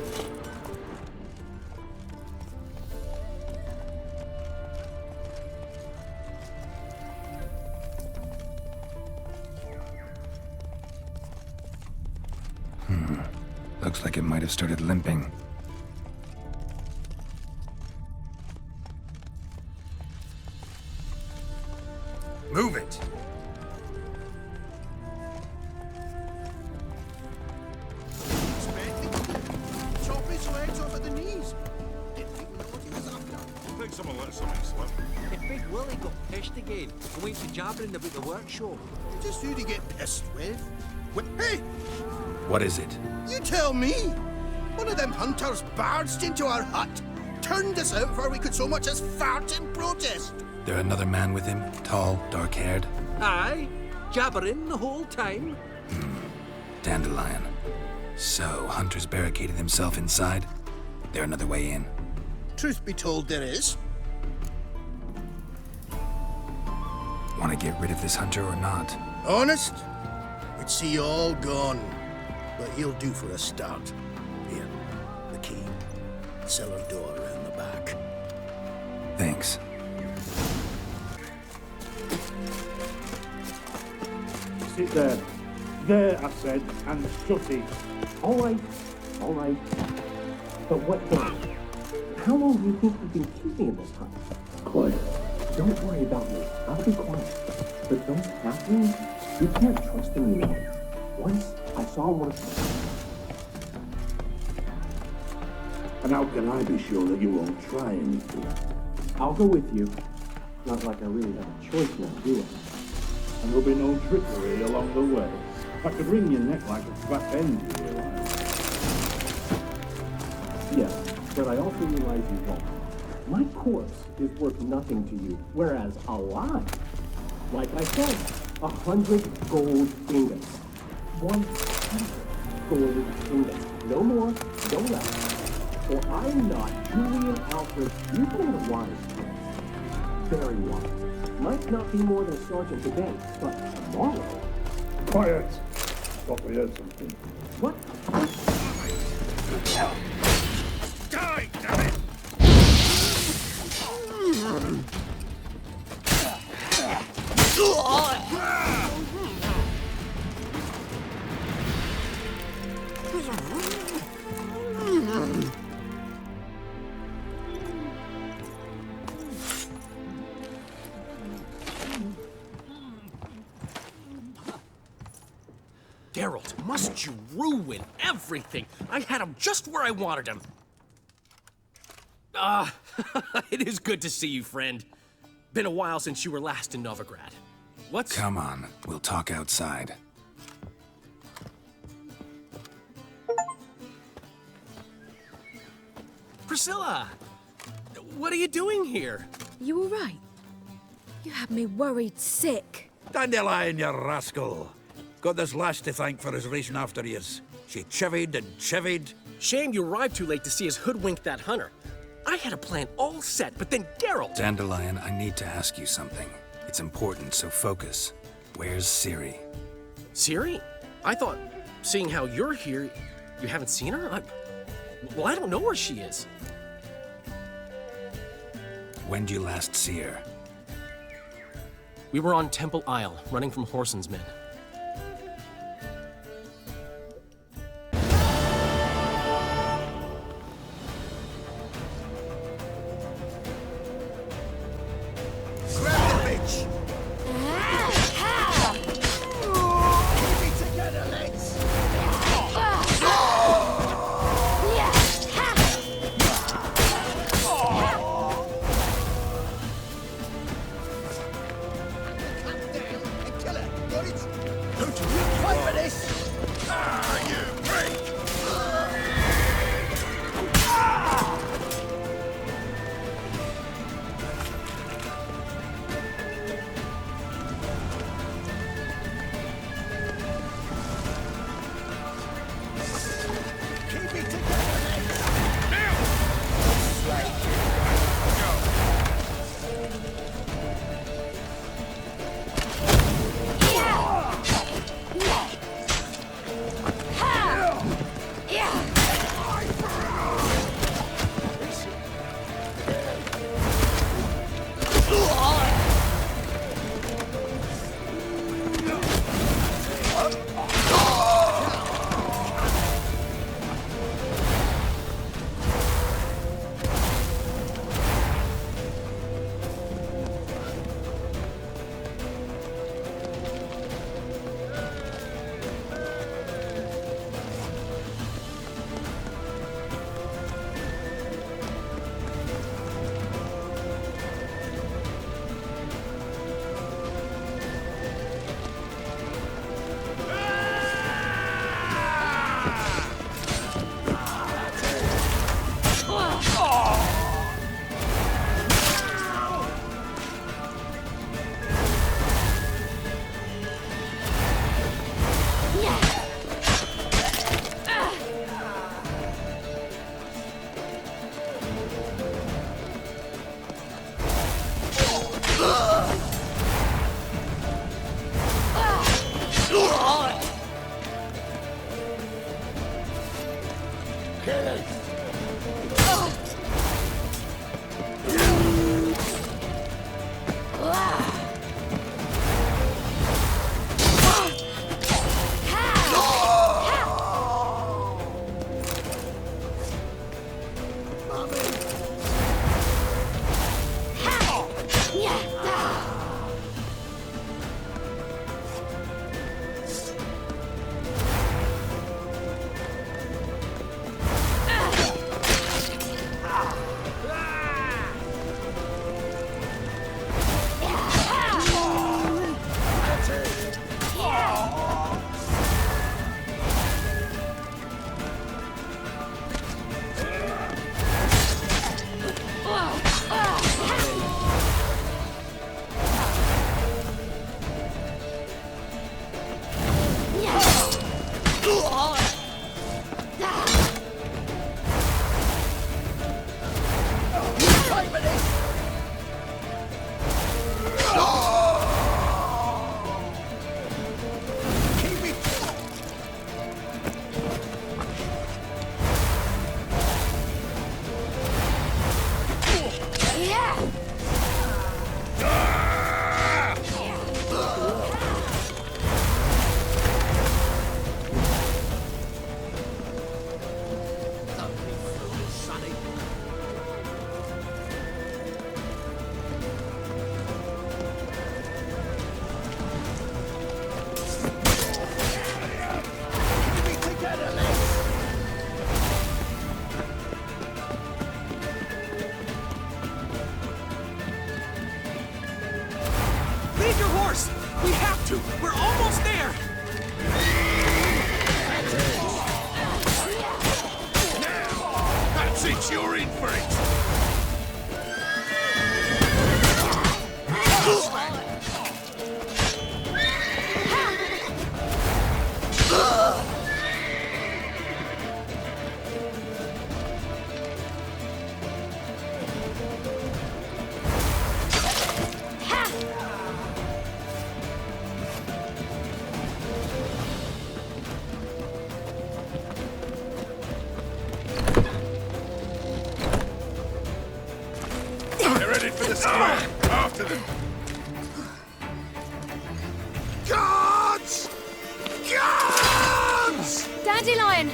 Looks like it might have started limping. Move it! Chop his legs off at the knees. Didn't even know what he was after. I think someone let something slip. If Big Willie got pissed again and went to jabbering about the workshop. Just who to get pissed with? Hey! What is it? You tell me! One of them hunters barged into our hut, turned us out before we could so much as fart in protest. There another man with him? Tall, dark-haired? Aye, jabbering the whole time. Dandelion. So, Hunter's barricaded himself inside? There another way in? Truth be told, there is. Want to get rid of this Hunter or not? Honest? We'd see you all gone. But he'll do for a start. Here, the key. Cellar door around the back. Thanks. Sit there. There, I said, and shut it. All right. But what then? How long do you think you've been keeping in this hut? Quiet. Don't worry about me. I'll be quiet. But those halflings, you can't trust them, you know. Once, I saw one of them. And how can I be sure that you won't try anything? I'll go with you. Not like I really have a choice now, do I? And there'll be no trickery along the way. I could wring your neck like a fat hen, you realize? Yes, but I also realize you won't. My corpse is worth nothing to you, whereas alive, like I said, 100 gold ingots. 100 gold ingots. No more, no less. For I'm not Julian Alfred. You've been a wise prince. Very wise. Might not be more than a sergeant today, but tomorrow. Quiet! Thought we heard something. What? Die, damn it! Geralt, must you ruin everything? I had him just where I wanted him. It is good to see you, friend. Been a while since you were last in Novigrad. What's... Come on, we'll talk outside. Priscilla! What are you doing here? You all right? You had me worried sick. Dandelion, you rascal. Got this lass to thank for his racing after yous. She chivied and chivied. Shame you arrived too late to see us hoodwink that hunter. I had a plan all set, but then Geralt... Dandelion, I need to ask you something. It's important, so focus. Where's Ciri? Ciri? I thought, seeing how you're here, you haven't seen her? Well, I don't know where she is. When did you last see her? We were on Temple Isle, running from Whoreson's men. After them! Guards! Guards! Dandelion!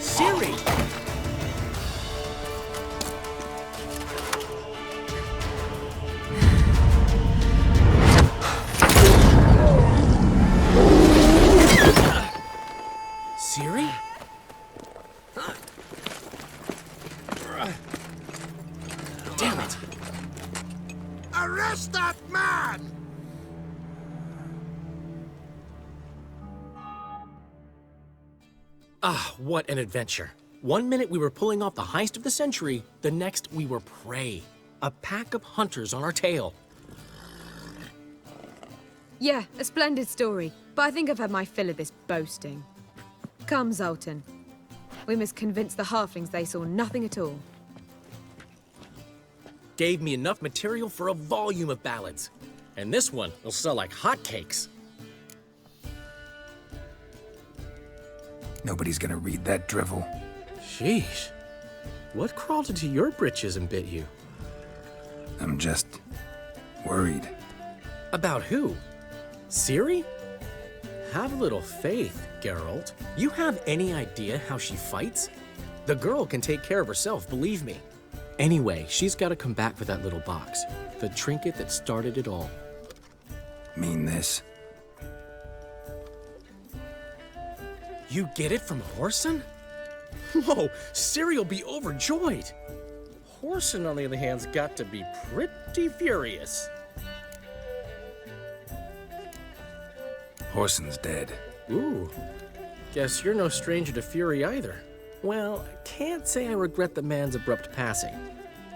Ciri! Ciri? Damn it! Arrest that man! Ah, what an adventure. 1 minute we were pulling off the heist of the century, the next we were prey. A pack of hunters on our tail. Yeah, a splendid story, but I think I've had my fill of this boasting. Come, Zoltan. We must convince the halflings they saw nothing at all. Gave me enough material for a volume of ballads. And this one will sell like hotcakes. Nobody's gonna read that drivel. Sheesh. What crawled into your britches and bit you? I'm just worried. About who? Ciri? Have a little faith, Geralt. You have any idea how she fights? The girl can take care of herself, believe me. Anyway, she's got to come back for that little box. The trinket that started it all. Mean this? You get it from Whoreson? Whoa, Ciri will be overjoyed. Whoreson, on the other hand's got to be pretty furious. Whoreson's dead. Ooh, guess you're no stranger to fury either. Well, I can't say I regret the man's abrupt passing.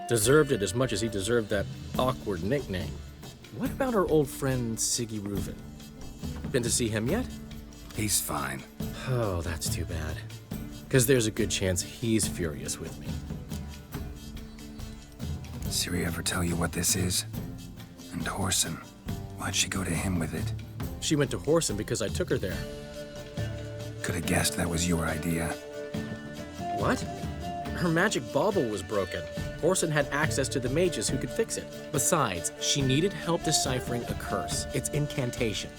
Deserved it as much as he deserved that awkward nickname. What about our old friend Siggy Reuven? Been to see him yet? He's fine. Oh, that's too bad. Because there's a good chance he's furious with me. Ciri ever tell you what this is? And Whoreson, why'd she go to him with it? She went to Whoreson because I took her there. Could have guessed that was your idea. What? Her magic bauble was broken. Orson had access to the mages who could fix it. Besides, she needed help deciphering a curse. It's incantation.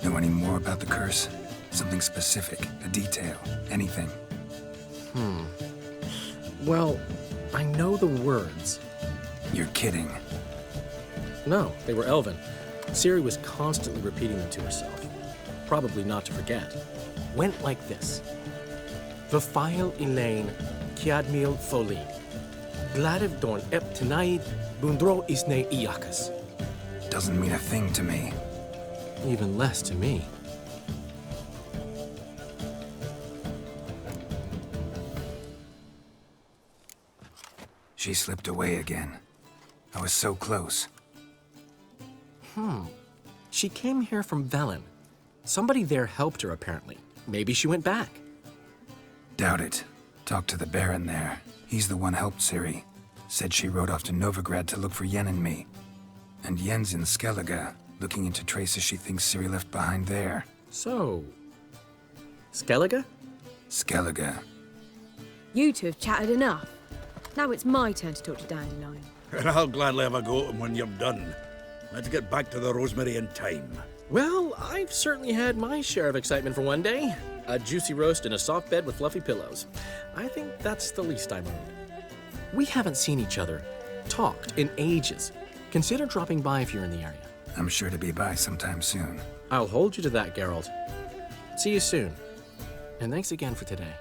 Know any more about the curse? Something specific, a detail, anything? Well, I know the words. You're kidding. No, they were Elven. Ciri was constantly repeating them to herself. Probably not to forget. Went like this. Vafile Elaine, Kiadmil Foli. Gladev Dorn Ep Tanaid, Bundro Isne Iakas. Doesn't mean a thing to me. Even less to me. She slipped away again. I was so close. She came here from Velen. Somebody there helped her, apparently. Maybe she went back. Doubt it. Talked to the Baron there. He's the one helped Ciri. Said she rode off to Novigrad to look for Yen and me. And Yen's in Skellige, looking into traces she thinks Ciri left behind there. So... Skellige? Skellige. You two have chatted enough. Now it's my turn to talk to Dandelion. And I'll gladly have a go at him when you're done. Let's get back to the Rosemary in time. Well, I've certainly had my share of excitement for one day. A juicy roast and a soft bed with fluffy pillows. I think that's the least I mind. We haven't seen each other, talked in ages. Consider dropping by if you're in the area. I'm sure to be by sometime soon. I'll hold you to that, Geralt. See you soon. And thanks again for today.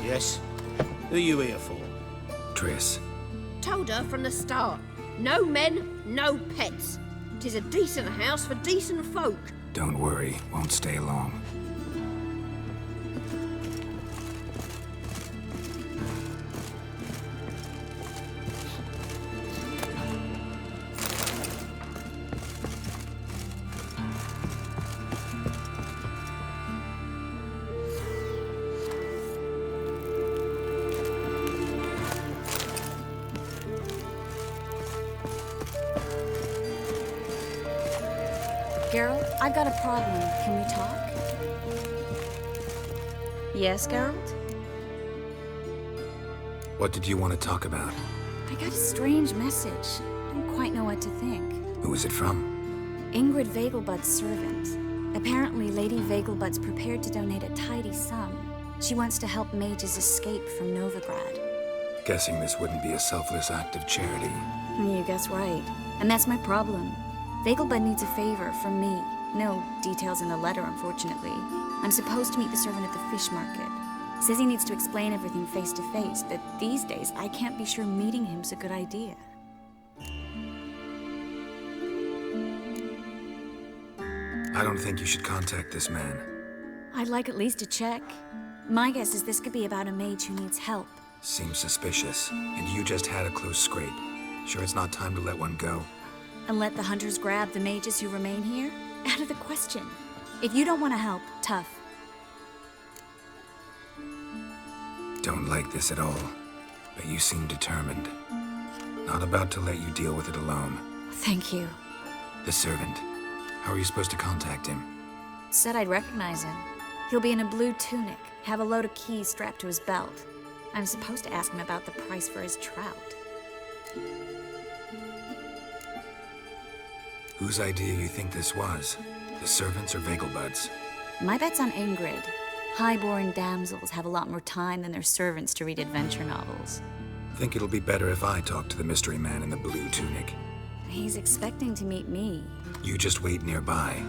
Yes? Who are you here for? Triss. Told her from the start. No men, no pets. 'Tis a decent house for decent folk. Don't worry, won't stay long. Geralt, I got a problem. Can we talk? Yes, Geralt? What did you want to talk about? I got a strange message. Don't quite know what to think. Who was it from? Ingrid Vegelbud's servant. Apparently, Lady Vegelbud's prepared to donate a tidy sum. She wants to help mages escape from Novigrad. Guessing this wouldn't be a selfless act of charity. You guess right. And that's my problem. Vegelbud needs a favor from me. No details in the letter, unfortunately. I'm supposed to meet the servant at the fish market. Says he needs to explain everything face to face, but these days I can't be sure meeting him's a good idea. I don't think you should contact this man. I'd like at least to check. My guess is this could be about a mage who needs help. Seems suspicious. And you just had a close scrape. Sure it's not time to let one go? And let the hunters grab the mages who remain here? Out of the question. If you don't want to help, tough. Don't like this at all, but you seem determined. Not about to let you deal with it alone. Thank you. The servant. How are you supposed to contact him? Said I'd recognize him. He'll be in a blue tunic, have a load of keys strapped to his belt. I'm supposed to ask him about the price for his trout. Whose idea you think this was? The servants or Vegelbud's? My bet's on Ingrid. High-born damsels have a lot more time than their servants to read adventure novels. Think it'll be better if I talk to the mystery man in the blue tunic. He's expecting to meet me. You just wait nearby.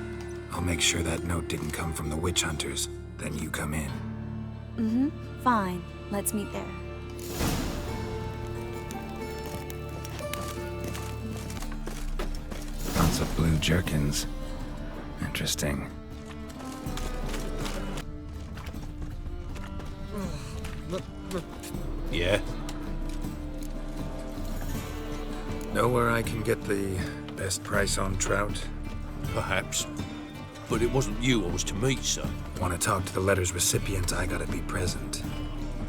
I'll make sure that note didn't come from the witch hunters. Then you come in. Fine. Let's meet there. Lots of blue jerkins. Interesting. Yeah? Know where I can get the best price on trout? Perhaps. But it wasn't you I was to meet, sir. Want to talk to the letter's recipient, I gotta be present.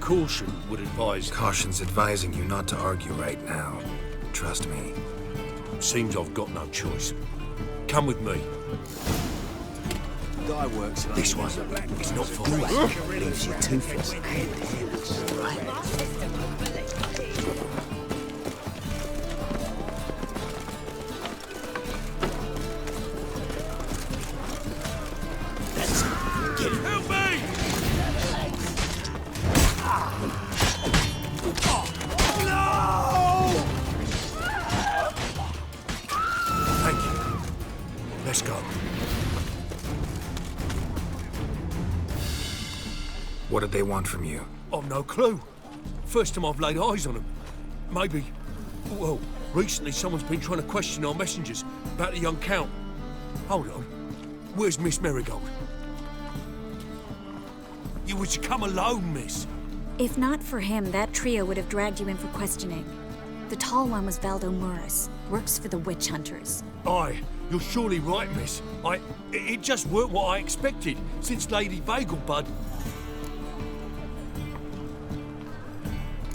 Caution would advise... Caution's advising you not to argue right now. Trust me. Seems I've got no choice. Come with me. Guy works This one. It's not far away. leaves you toothless. Help me! No! Thank you. Let's go. What did they want from you? I've no clue. First time I've laid eyes on them. Maybe... Well, recently someone's been trying to question our messengers about the young Count. Hold on. Where's Miss Marigold? You were to come alone, miss. If not for him, that trio would have dragged you in for questioning. The tall one was Valdo Murris, works for the witch hunters. Aye, you're surely right, miss. It just weren't what I expected, since Lady Vagelbud...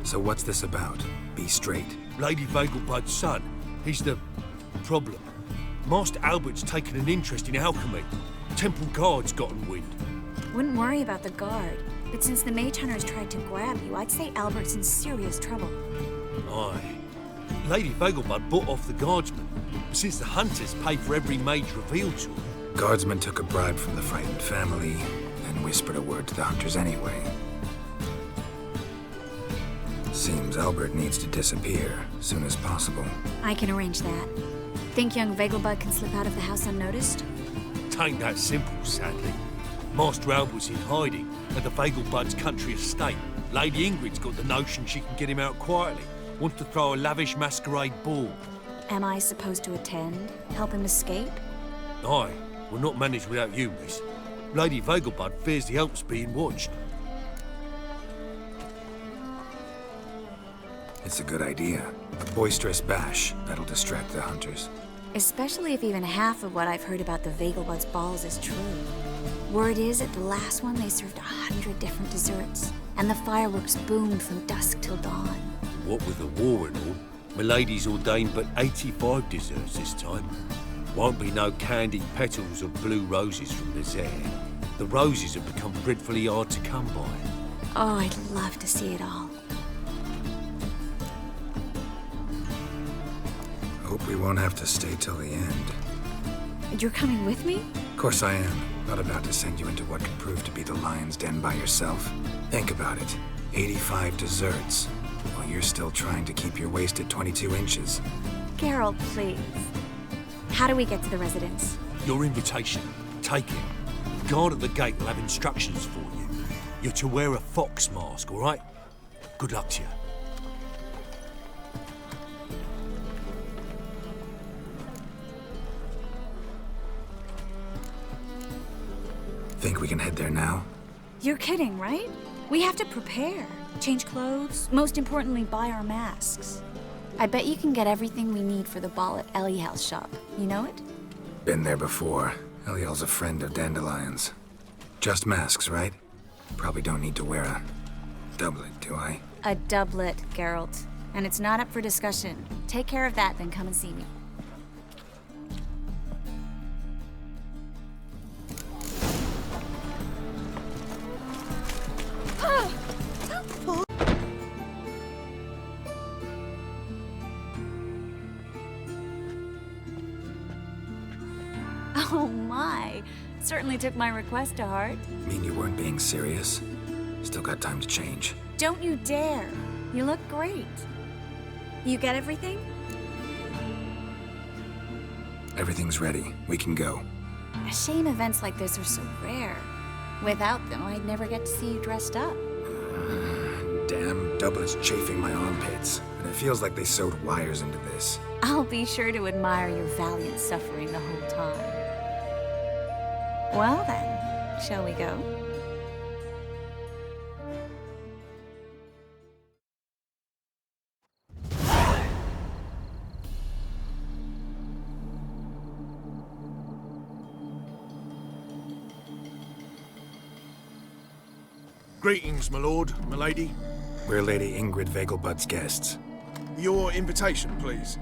So what's this about? Be straight. Lady Vagelbud's son. He's the... problem. Master Albert's taken an interest in alchemy. Temple Guard's gotten wind. Wouldn't worry about the guard, but since the mage hunters tried to grab you, I'd say Albert's in serious trouble. Aye. Lady Vagelbud bought off the guardsmen, since the hunters pay for every mage revealed to them. Guardsmen took a bribe from the frightened family and whispered a word to the hunters anyway. Seems Albert needs to disappear soon as possible. I can arrange that. Think young Vagelbud can slip out of the house unnoticed? Tain't that simple, sadly. Master Albert's in hiding at the Vagelbud's country estate. Lady Ingrid's got the notion she can get him out quietly. Wants to throw a lavish masquerade ball. Am I supposed to attend? Help him escape? Aye, we'll not manage without you, miss. Lady Vagelbud fears the help's being watched. It's a good idea. A boisterous bash that'll distract the hunters. Especially if even half of what I've heard about the Vagelbud's balls is true. Word is, at the last one, they served 100 different desserts, and the fireworks boomed from dusk till dawn. What with the war and all, Milady's ordained but 85 desserts this time. Won't be no candied petals of blue roses from the Zaire. The roses have become dreadfully hard to come by. Oh, I'd love to see it all. Hope we won't have to stay till the end. You're coming with me? Of course I am. Not about to send you into what could prove to be the lion's den by yourself. Think about it. 85 desserts, while you're still trying to keep your waist at 22 inches. Geralt, please. How do we get to the residence? Your invitation. Take it. Guard at the gate will have instructions for you. You're to wear a fox mask, all right? Good luck to you. Think we can head there now? You're kidding, right? We have to prepare. Change clothes. Most importantly, buy our masks. I bet you can get everything we need for the ball at Eliel's shop. You know it? Been there before. Eliel's a friend of Dandelion's. Just masks, right? Probably don't need to wear a doublet, do I? A doublet, Geralt. And it's not up for discussion. Take care of that, then come and see me. Oh my. Certainly took my request to heart. Mean you weren't being serious? Still got time to change. Don't you dare. You look great. You get everything? Everything's ready. We can go. A shame events like this are so rare. Without them, I'd never get to see you dressed up. Damn doublet's chafing my armpits, and it feels like they sewed wires into this. I'll be sure to admire your valiant suffering the whole time. Well then, shall we go? Greetings, my lord, my lady. We're Lady Ingrid Vegelbud's guests. Your invitation, please.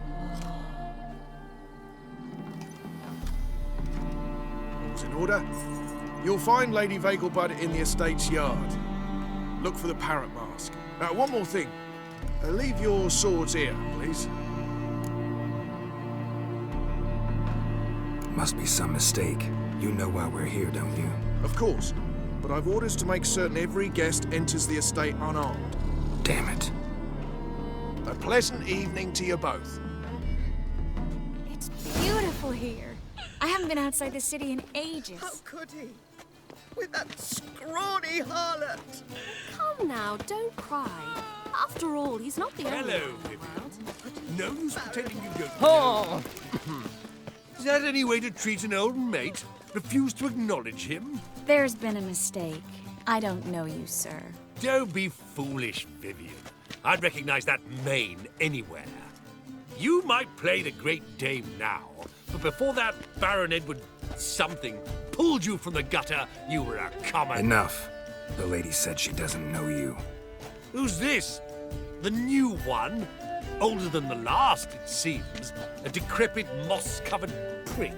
All's in order. You'll find Lady Vegelbud in the estate's yard. Look for the parrot mask. One more thing. Leave your swords here, please. Must be some mistake. You know why we're here, don't you? Of course. But I've orders to make certain every guest enters the estate unarmed. Damn it. A pleasant evening to you both. It's beautiful here. I haven't been outside the city in ages. How could he? With that scrawny harlot! Come now, don't cry. After all, he's not the only Hello, one in the world. No use pretending you don't Oh. know. Is that any way to treat an old mate? Refuse to acknowledge him? There's been a mistake. I don't know you, sir. Don't be foolish, Vivian. I'd recognize that mane anywhere. You might play the Great Dame now, but before that Baron Edward something pulled you from the gutter, you were a common... Enough. The lady said she doesn't know you. Who's this? The new one? Older than the last, it seems. A decrepit, moss-covered prick.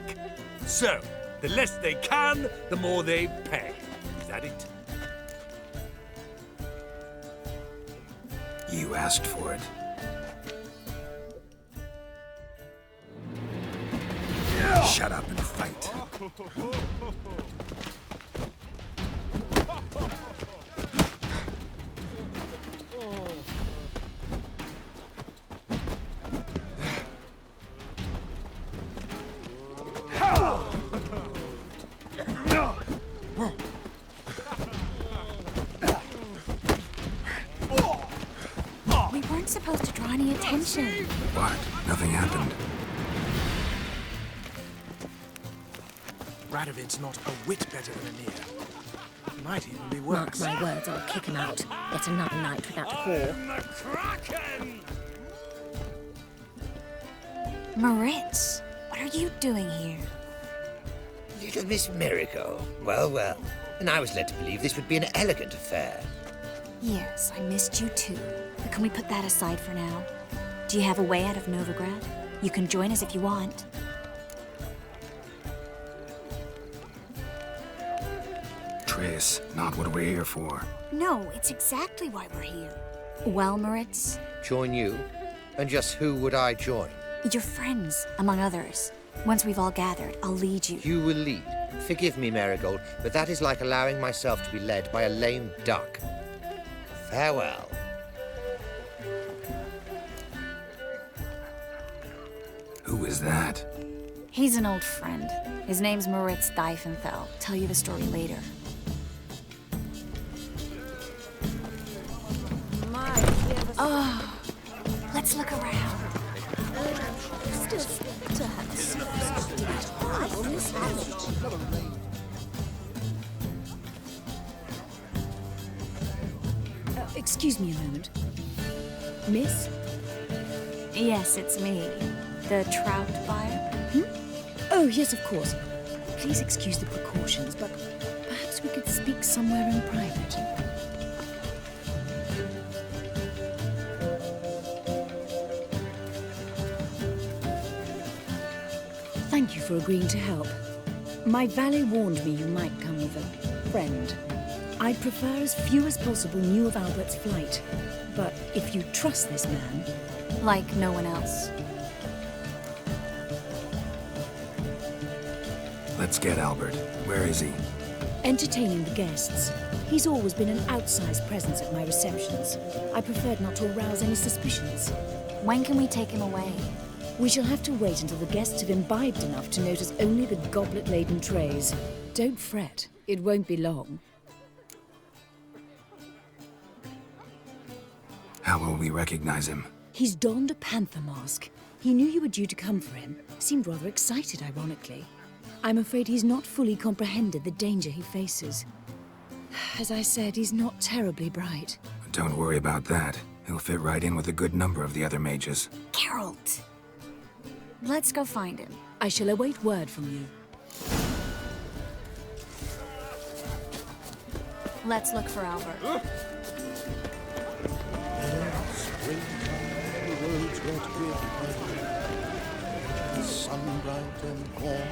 So, the less they can, the more they pay. Is that it? You asked for it. Shut up and fight. We weren't supposed to draw any attention. What? Nothing happened. Radovid's not a whit better than Anir. Might even be worse. Mark my words, I'll kick him out. Yet another night without whore. Moritz, what are you doing here? Little Miss Miracle. Well, well. And I was led to believe this would be an elegant affair. Yes, I missed you too. But can we put that aside for now? Do you have a way out of Novigrad? You can join us if you want. Triss, not what we're here for. No, it's exactly why we're here. Well, Moritz? Join you? And just who would I join? Your friends, among others. Once we've all gathered, I'll lead you. You will lead. Forgive me, Marigold, but that is like allowing myself to be led by a lame duck. Farewell. Who is that? He's an old friend. His name's Moritz Diefenthal. Tell you the story later. Oh, let's look around. Still speak to her. Excuse me a moment. Miss? Yes, it's me. The trout buyer? Oh, yes, of course. Please excuse the precautions, but perhaps we could speak somewhere in private. Thank you for agreeing to help. My valet warned me you might come with a friend. I'd prefer as few as possible knew of Albert's flight. But if you trust this man... Like no one else. Let's get Albert. Where is he? Entertaining the guests. He's always been an outsized presence at my receptions. I preferred not to arouse any suspicions. When can we take him away? We shall have to wait until the guests have imbibed enough to notice only the goblet-laden trays. Don't fret. It won't be long. How will we recognize him? He's donned a panther mask. He knew you were due to come for him. Seemed rather excited, ironically. I'm afraid he's not fully comprehended the danger he faces. As I said, he's not terribly bright. Don't worry about that. He'll fit right in with a good number of the other mages. Geralt! Let's go find him. I shall await word from you. Let's look for Albert. The roads got bright, sun bright and warm.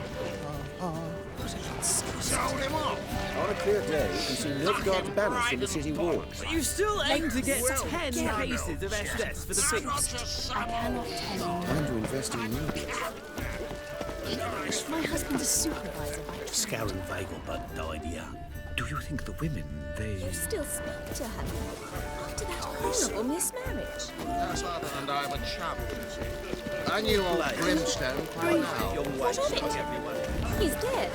Sold him off. On a clear day, you can see Nilfgaard's banners from the city walls. You still aim to get 10 cases of SS for the feast. I cannot tell you. Time to invest in media. My husband's a supervisor by trade. Scaran Vegelbud died young. Do you think the women, they... You still speak to her after that horrible mismarriage. That's other than I'm a chump. I knew old Brimstone quite well. What of it? He's dead.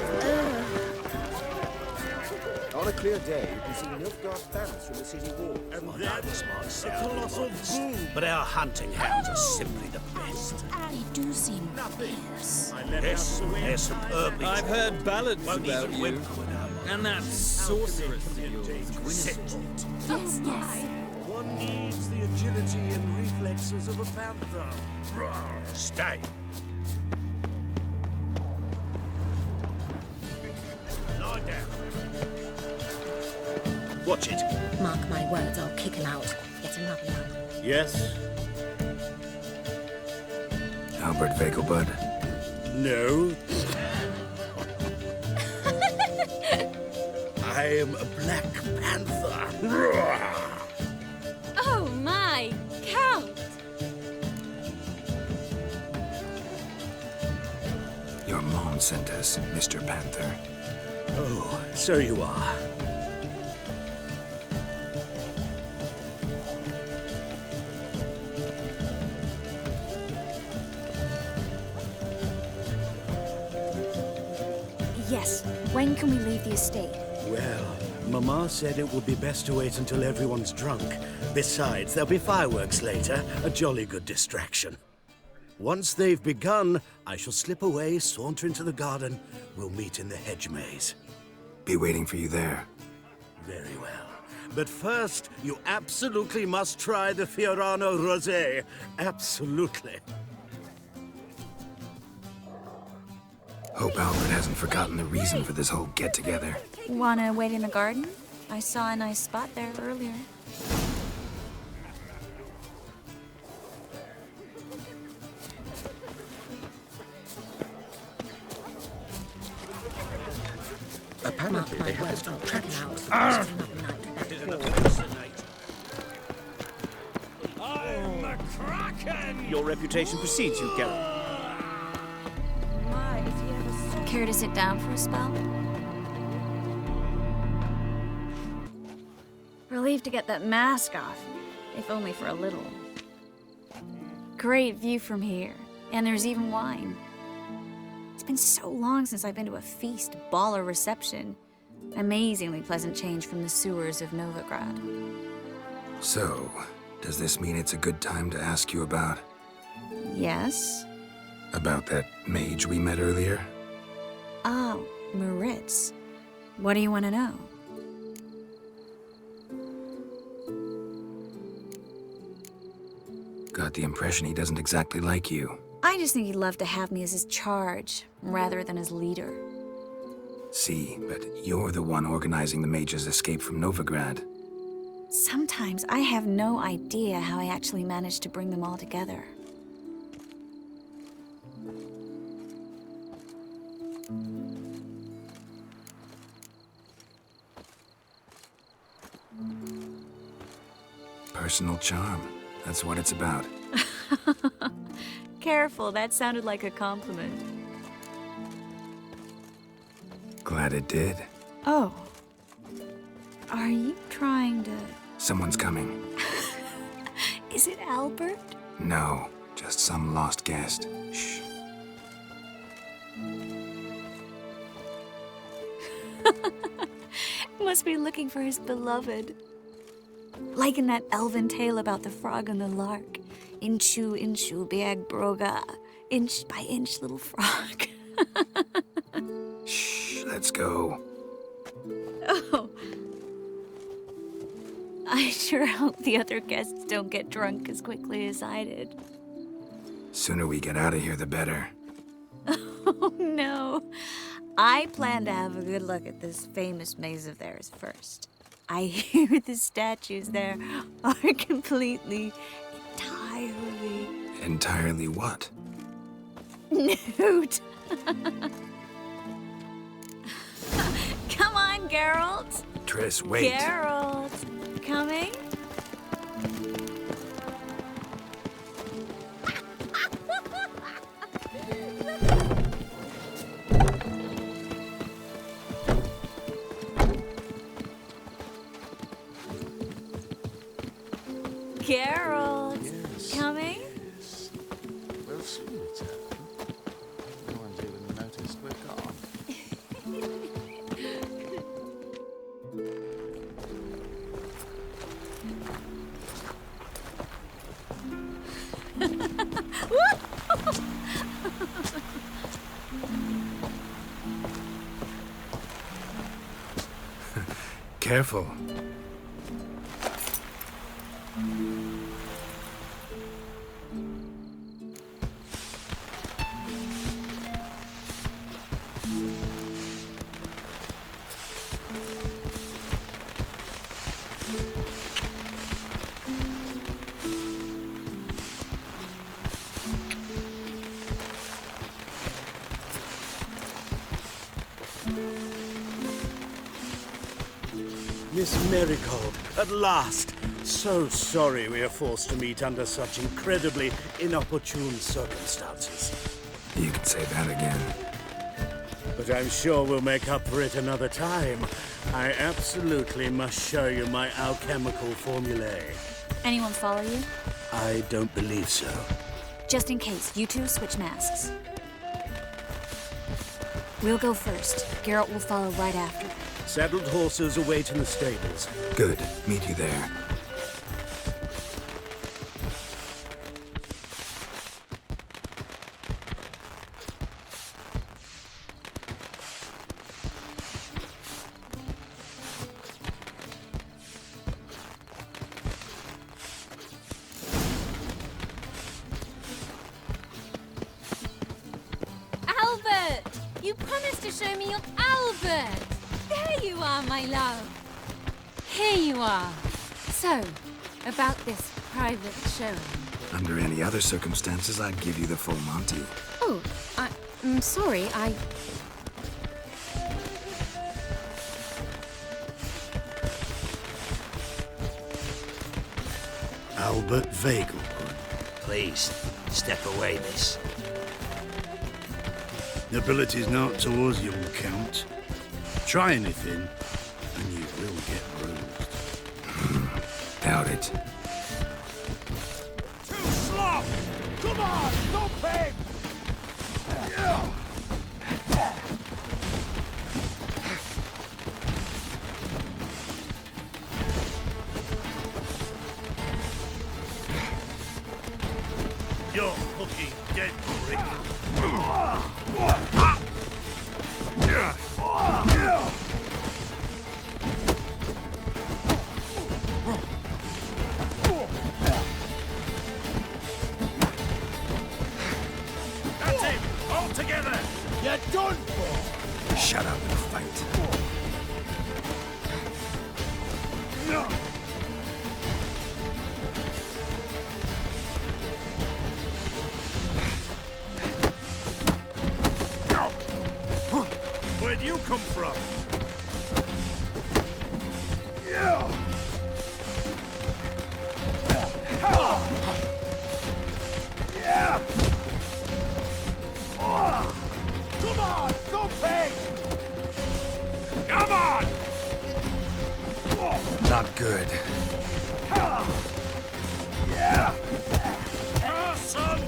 On a clear day, you can see Nilfgaard's banners from the city walls. And that's my colossal boom. But our hunting hounds are simply the best. They do seem fierce. Yes, they're superbly. I've heard ballads about you. And that sorceress of yours, Gwyneth. Yes, yes. One needs the agility and reflexes of a panther. Stay. Lie down. Watch it. Mark my words, I'll kick him out. Get another one. Yes? Albert Vegelbud? No. I am a Black Panther. Oh my, Count! Your mom sent us, Mr. Panther. Oh, so you are. Yes. When can we leave the estate? Well, Mama said it would be best to wait until everyone's drunk. Besides, there'll be fireworks later, a jolly good distraction. Once they've begun, I shall slip away, saunter into the garden. We'll meet in the hedge maze. Be waiting for you there. Very well. But first, you absolutely must try the Fiorano Rosé. Absolutely. Hope Albert hasn't forgotten the reason for this whole get-together. Wanna wait in the garden? I saw a nice spot there earlier. Apparently, they have this attraction. I'm the Kraken! Your reputation precedes you, Geralt. Care to sit down for a spell? Relieved to get that mask off, if only for a little. Great view from here, and there's even wine. It's been so long since I've been to a feast, ball, or reception. Amazingly pleasant change from the sewers of Novigrad. So, does this mean it's a good time to ask you about... Yes? About that mage we met earlier? Oh, Moritz. What do you want to know? Got the impression he doesn't exactly like you. I just think he'd love to have me as his charge, rather than his leader. See, but you're the one organizing the mage's escape from Novigrad. Sometimes I have no idea how I actually managed to bring them all together. Personal charm. That's what it's about. Careful, that sounded like a compliment. Glad it did. Oh. Are you trying to... Someone's coming. Is it Albert? No, just some lost guest. Shh. Must be looking for his beloved. Like in that elven tale about the frog and the lark. Inchu, inchu, biag broga. Inch by inch, little frog. Shh, let's go. Oh. I sure hope the other guests don't get drunk as quickly as I did. Sooner we get out of here, the better. Oh, no. I plan to have a good look at this famous maze of theirs first. I hear the statues there are completely, entirely... Entirely what? nude. Come on, Geralt. Triss, wait. Geralt, coming? Geralt, coming? We'll soon return. No one's even noticed we're gone. Careful. Miss Marigold, at last! So sorry we are forced to meet under such incredibly inopportune circumstances. You can say that again. But I'm sure we'll make up for it another time. I absolutely must show you my alchemical formulae. Anyone follow you? I don't believe so. Just in case, you two switch masks. We'll go first. Geralt will follow right after. Saddled horses await in the stables. Good. Meet you there. Albert! You promised to show me your Albert! There you are, my love. Here you are. So, about this private showing. Under any other circumstances, I'd give you the full Monty. Oh, I'm sorry, Albert Vagel. Please, step away, miss. Nobility's not towards young Count. Try anything, and you will get bruised. Doubt it. Too slow! Come on, stop him! You're fucking dead, Rick. That's it! All together! You're done for! Shut up and fight. No! Where'd you come from? Yeah! Yeah! Come on, stop him! Come on! Not good. Yeah! Son!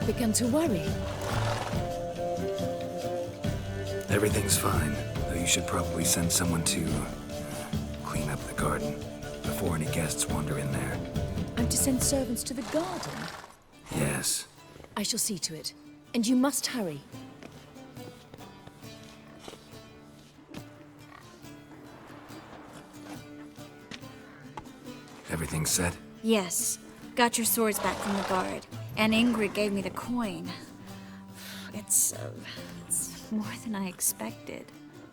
begun to worry. Everything's fine, though you should probably send someone to clean up the garden before any guests wander in there. I'm to send servants to the garden? Yes. I shall see to it. And you must hurry. Everything set? Yes. Got your swords back from the guard. And Ingrid gave me the coin. It's more than I expected.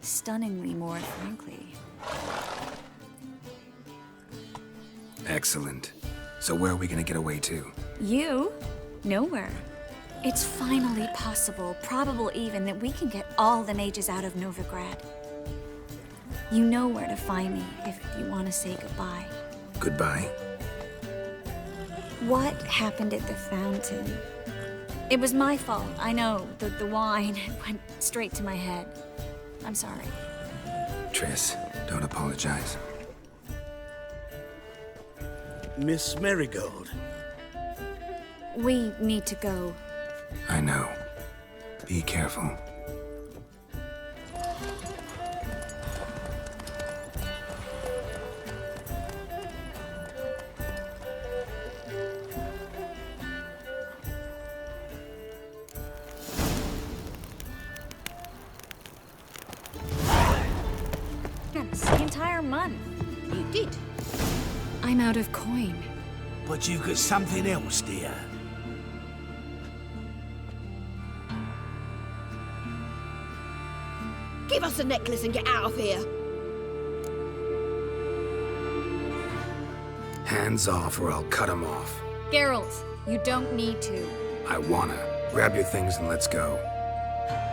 Stunningly more, frankly. Excellent. So where are we gonna get away to? You? Nowhere. It's finally possible, probable even, that we can get all the mages out of Novigrad. You know where to find me if you want to say goodbye. Goodbye? What happened at the fountain? It was my fault, I know. The wine went straight to my head. I'm sorry. Triss, don't apologize. Miss Marigold. We need to go. I know. Be careful. The entire month. You did. I'm out of coin. But you've got something else, dear. Give us the necklace and get out of here. Hands off or I'll cut them off. Geralt, you don't need to. I wanna. Grab your things and let's go.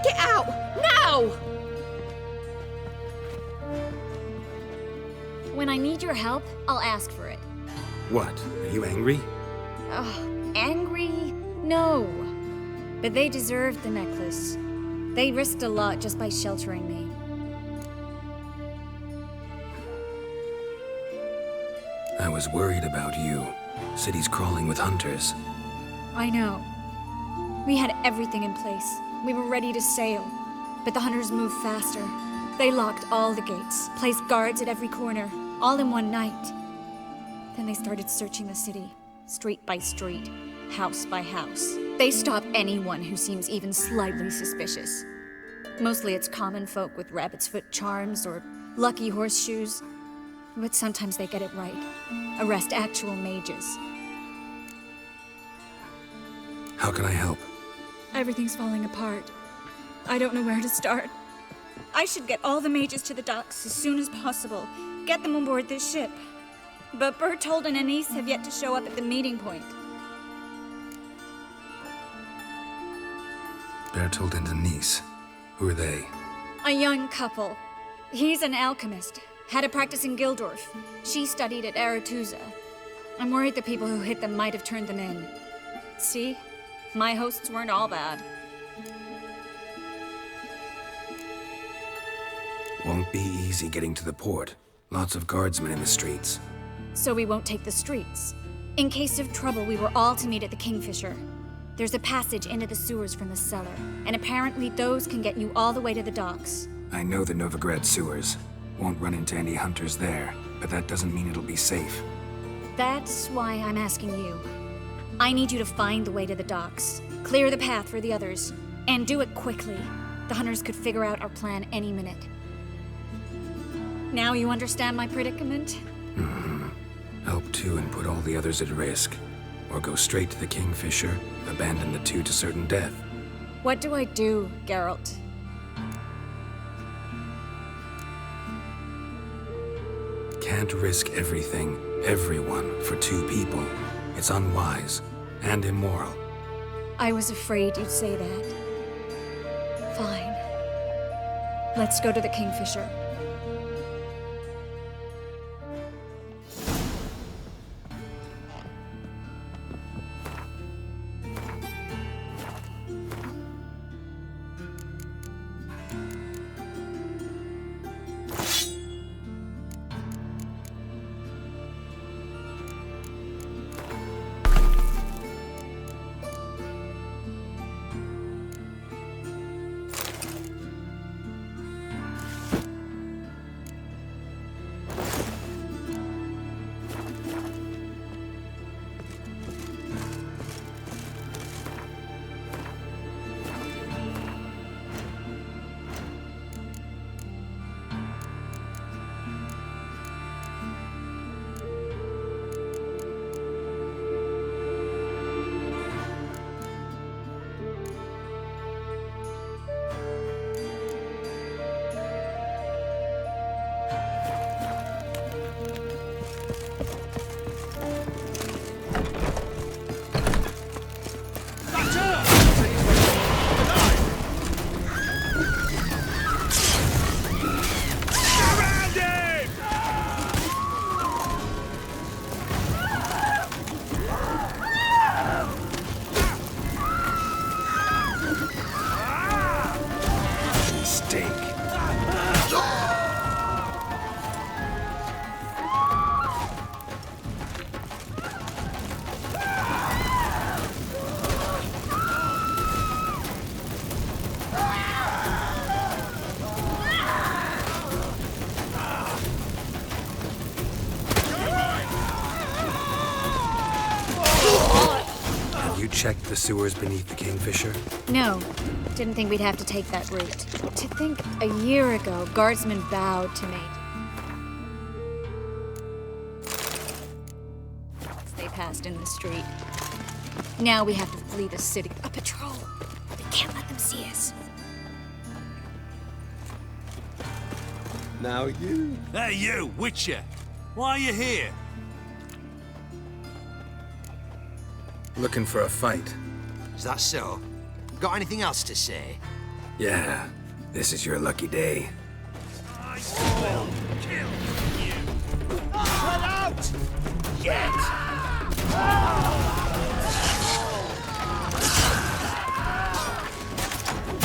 Get out! Now! When I need your help, I'll ask for it. What? Are you angry? Ugh, angry? No. But they deserved the necklace. They risked a lot just by sheltering me. I was worried about you. City's crawling with hunters. I know. We had everything in place. We were ready to sail. But the hunters moved faster. They locked all the gates, placed guards at every corner, all in one night. Then they started searching the city, street by street, house by house. They stop anyone who seems even slightly suspicious. Mostly it's common folk with rabbit's foot charms or lucky horseshoes. But sometimes they get it right. Arrest actual mages. How can I help? Everything's falling apart. I don't know where to start. I should get all the mages to the docks as soon as possible. Get them on board this ship. But Bertold and Anise have yet to show up at the meeting point. Bertold and Denise. Who are they? A young couple. He's an alchemist. Had a practice in Gildorf. She studied at Aretuza. I'm worried the people who hit them might have turned them in. See? My hosts weren't all bad. Won't be easy getting to the port. Lots of guardsmen in the streets. So we won't take the streets. In case of trouble, we were all to meet at the Kingfisher. There's a passage into the sewers from the cellar, and apparently those can get you all the way to the docks. I know the Novigrad sewers. Won't run into any hunters there, but that doesn't mean it'll be safe. That's why I'm asking you. I need you to find the way to the docks, clear the path for the others, and do it quickly. The hunters could figure out our plan any minute. Now you understand my predicament? Mm-hmm. Help two and put all the others at risk. Or go straight to the Kingfisher, abandon the two to certain death. What do I do, Geralt? Can't risk everything, everyone, for two people. It's unwise and immoral. I was afraid you'd say that. Fine. Let's go to the Kingfisher. You checked the sewers beneath the Kingfisher? No, didn't think we'd have to take that route. To think a year ago, guardsmen bowed to me. They passed in the street. Now we have to flee the city. A patrol. We can't let them see us. Now you. Hey, you, Witcher. Why are you here? Looking for a fight. Is that so? Got anything else to say? Yeah, this is your lucky day. I will kill you. Pull out! Get!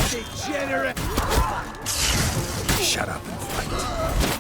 Degenerate! Shut up and fight.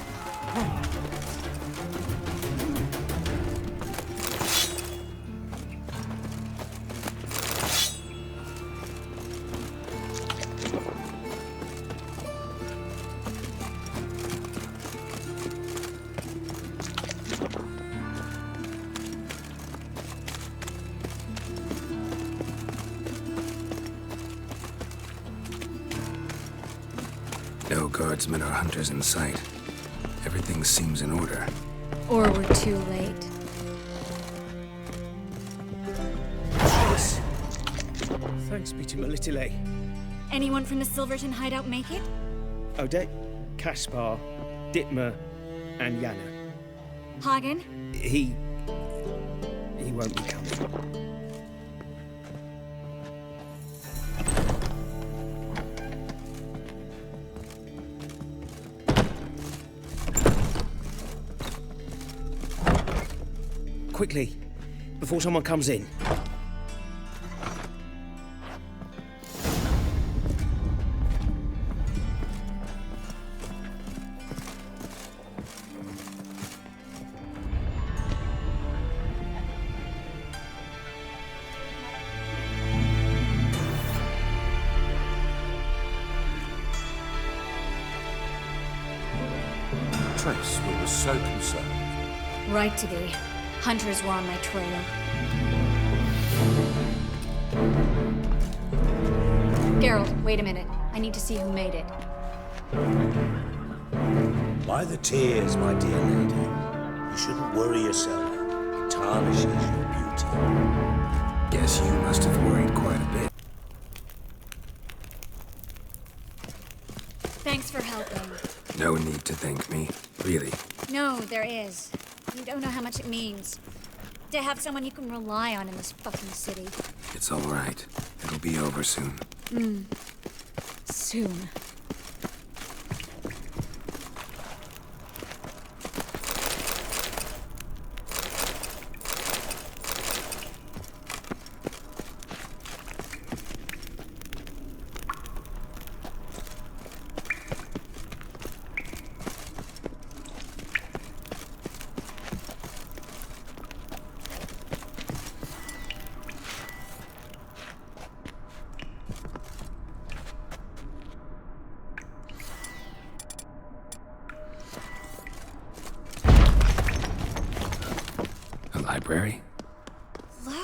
No guardsmen or hunters in sight. Everything seems in order. Or we're too late. Triss. Thanks be to Melitele. Anyone from the Silverton hideout make it? Odette, Caspar, Dittmer, and Yana. Hagen? He won't be coming. Quickly, before someone comes in. Triss, we were so concerned. Right to be. Hunters were on my trail. Geralt, wait a minute. I need to see who made it. By the tears, my dear lady. You shouldn't worry yourself. It tarnishes your beauty. Guess you must have worried quite a bit. Thanks for helping. No need to thank me, really. No, there is. You don't know how much it means. To have someone you can rely on in this fucking city. It's all right. It'll be over soon. Soon. Library? Look.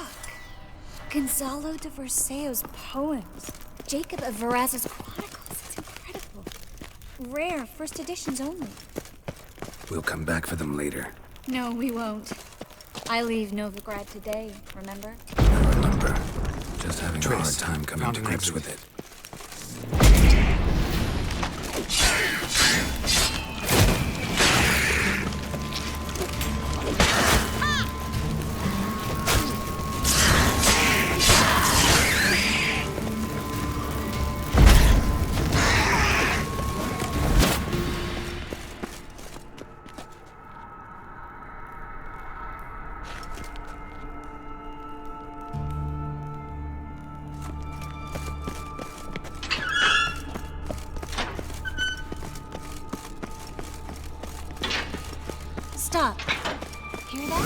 Gonzalo de Verseo's poems. Jacob of Varaz's chronicles. It's incredible. Rare, first editions only. We'll come back for them later. No, we won't. I leave Novigrad today, remember? I remember. Just having a hard Triss, time coming found to an grips exit. with it. Stop. Hear that?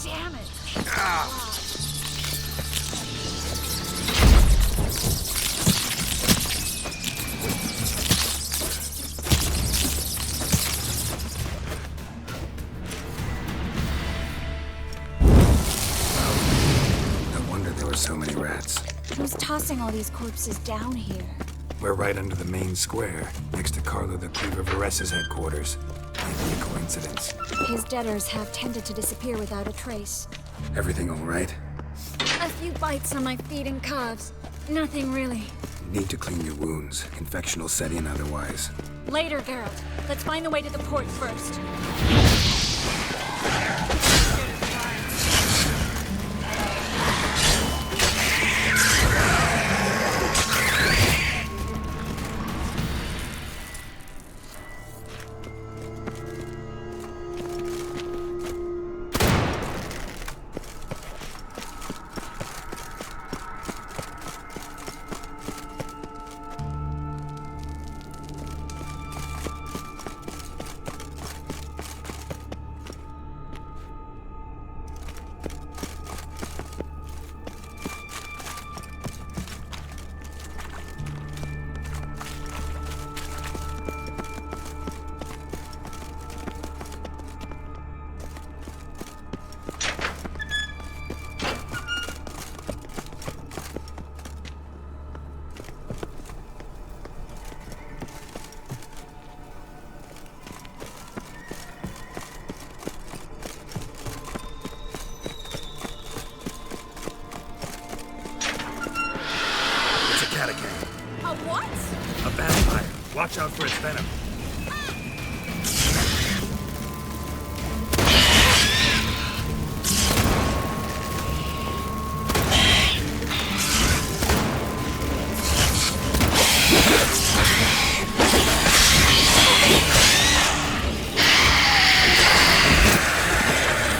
Damn it. No wonder there were so many rats. Who's tossing all these corpses down here? We're right under the main square, next to Carlo the Cleaver Varessa's headquarters. Maybe a coincidence. His debtors have tended to disappear without a trace. Everything all right? A few bites on my feet and calves. Nothing really. Need to clean your wounds. Infection will set in otherwise. Later, Geralt. Let's find the way to the port first. Watch out for its venom.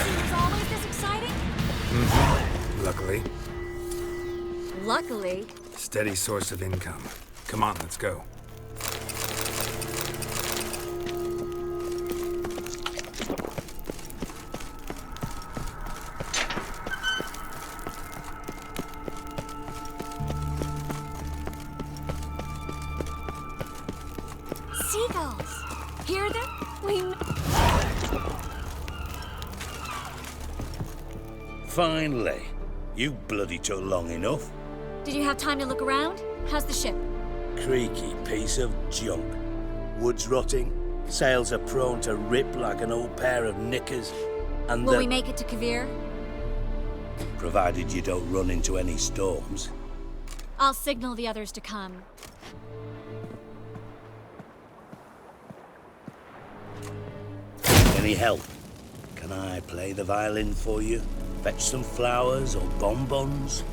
Seems always this exciting? Luckily. Luckily. Steady source of income. Come on, let's go. Seagulls. Hear them? Finally. You bloody took long enough. Did you have time to look around? How's the ship? Creaky piece of junk. Wood's rotting, sails are prone to rip like an old pair of knickers, and Will we make it to Kavir? provided you don't run into any storms. I'll signal the others to come. Any help? Can I play the violin for you? Fetch some flowers or bonbons?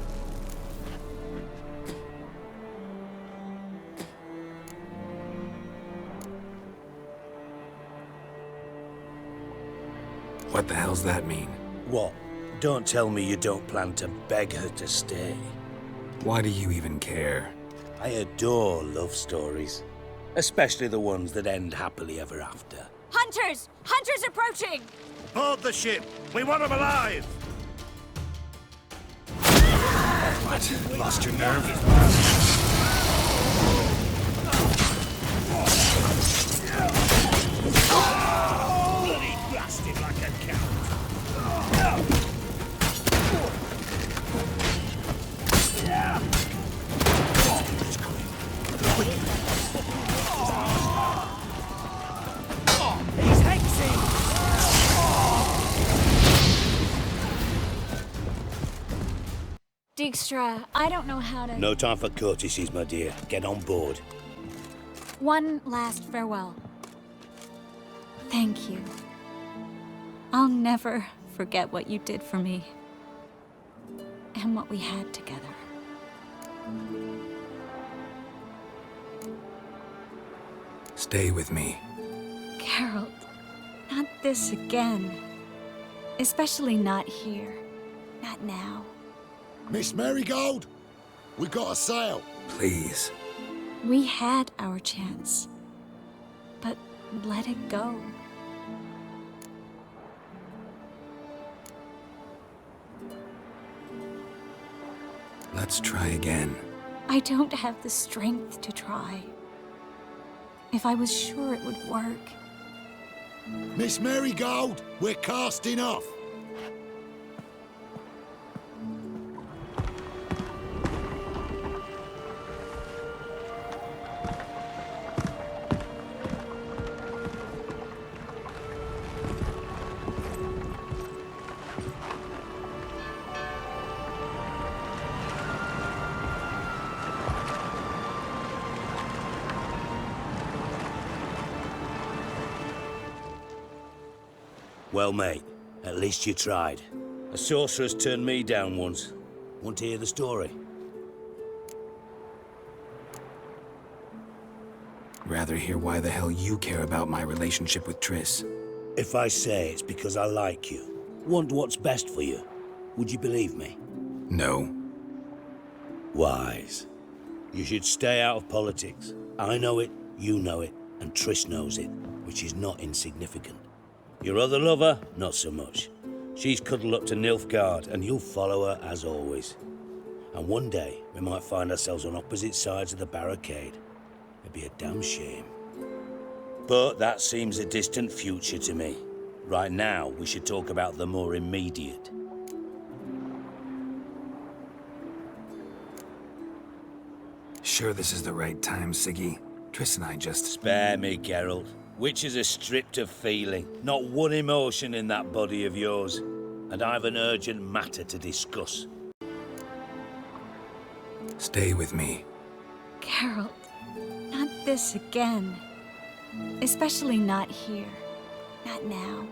What the hell's that mean? What? Don't tell me you don't plan to beg her to stay. Why do you even care? I adore love stories. Especially the ones that end happily ever after. Hunters! Hunters approaching! Board the ship! We want them alive! What? Lost your nerve? Bloody blasted like a He's hexing! Dijkstra, I don't know how to... No time for courtesies, my dear. Get on board. One last farewell. Thank you. I'll never forget what you did for me. And what we had together. Stay with me. Geralt, not this again. Especially not here. Not now. Miss Marigold, we got a sail. Please. We had our chance. But let it go. Let's try again. I don't have the strength to try. If I was sure it would work. Miss Marigold, we're casting off. Well, mate, at least you tried. A sorceress turned me down once. Want to hear the story? Rather hear why the hell you care about my relationship with Triss. If I say it's because I like you, want what's best for you, would you believe me? No. Wise. You should stay out of politics. I know it, you know it, and Triss knows it, which is not insignificant. Your other lover, not so much. She's cuddled up to Nilfgaard, and you'll follow her as always. And one day, we might find ourselves on opposite sides of the barricade. It'd be a damn shame. But that seems a distant future to me. Right now, we should talk about the more immediate. Sure this is the right time, Siggy? Triss and I just... Spare me, Geralt. Witches are stripped of feeling. Not one emotion in that body of yours. And I've an urgent matter to discuss. Stay with me. Geralt, not this again. Especially not here. Not now.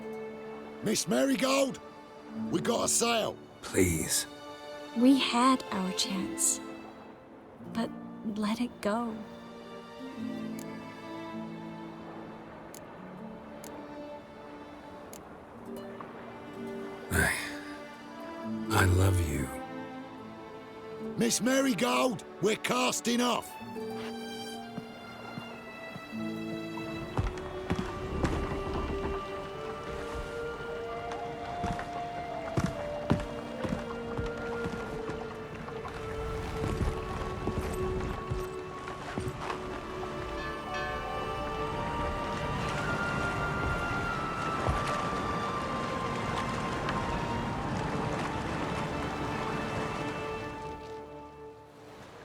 Miss Marigold, we got a sail. Please. We had our chance. But let it go. I love you. Miss Marigold, we're casting off.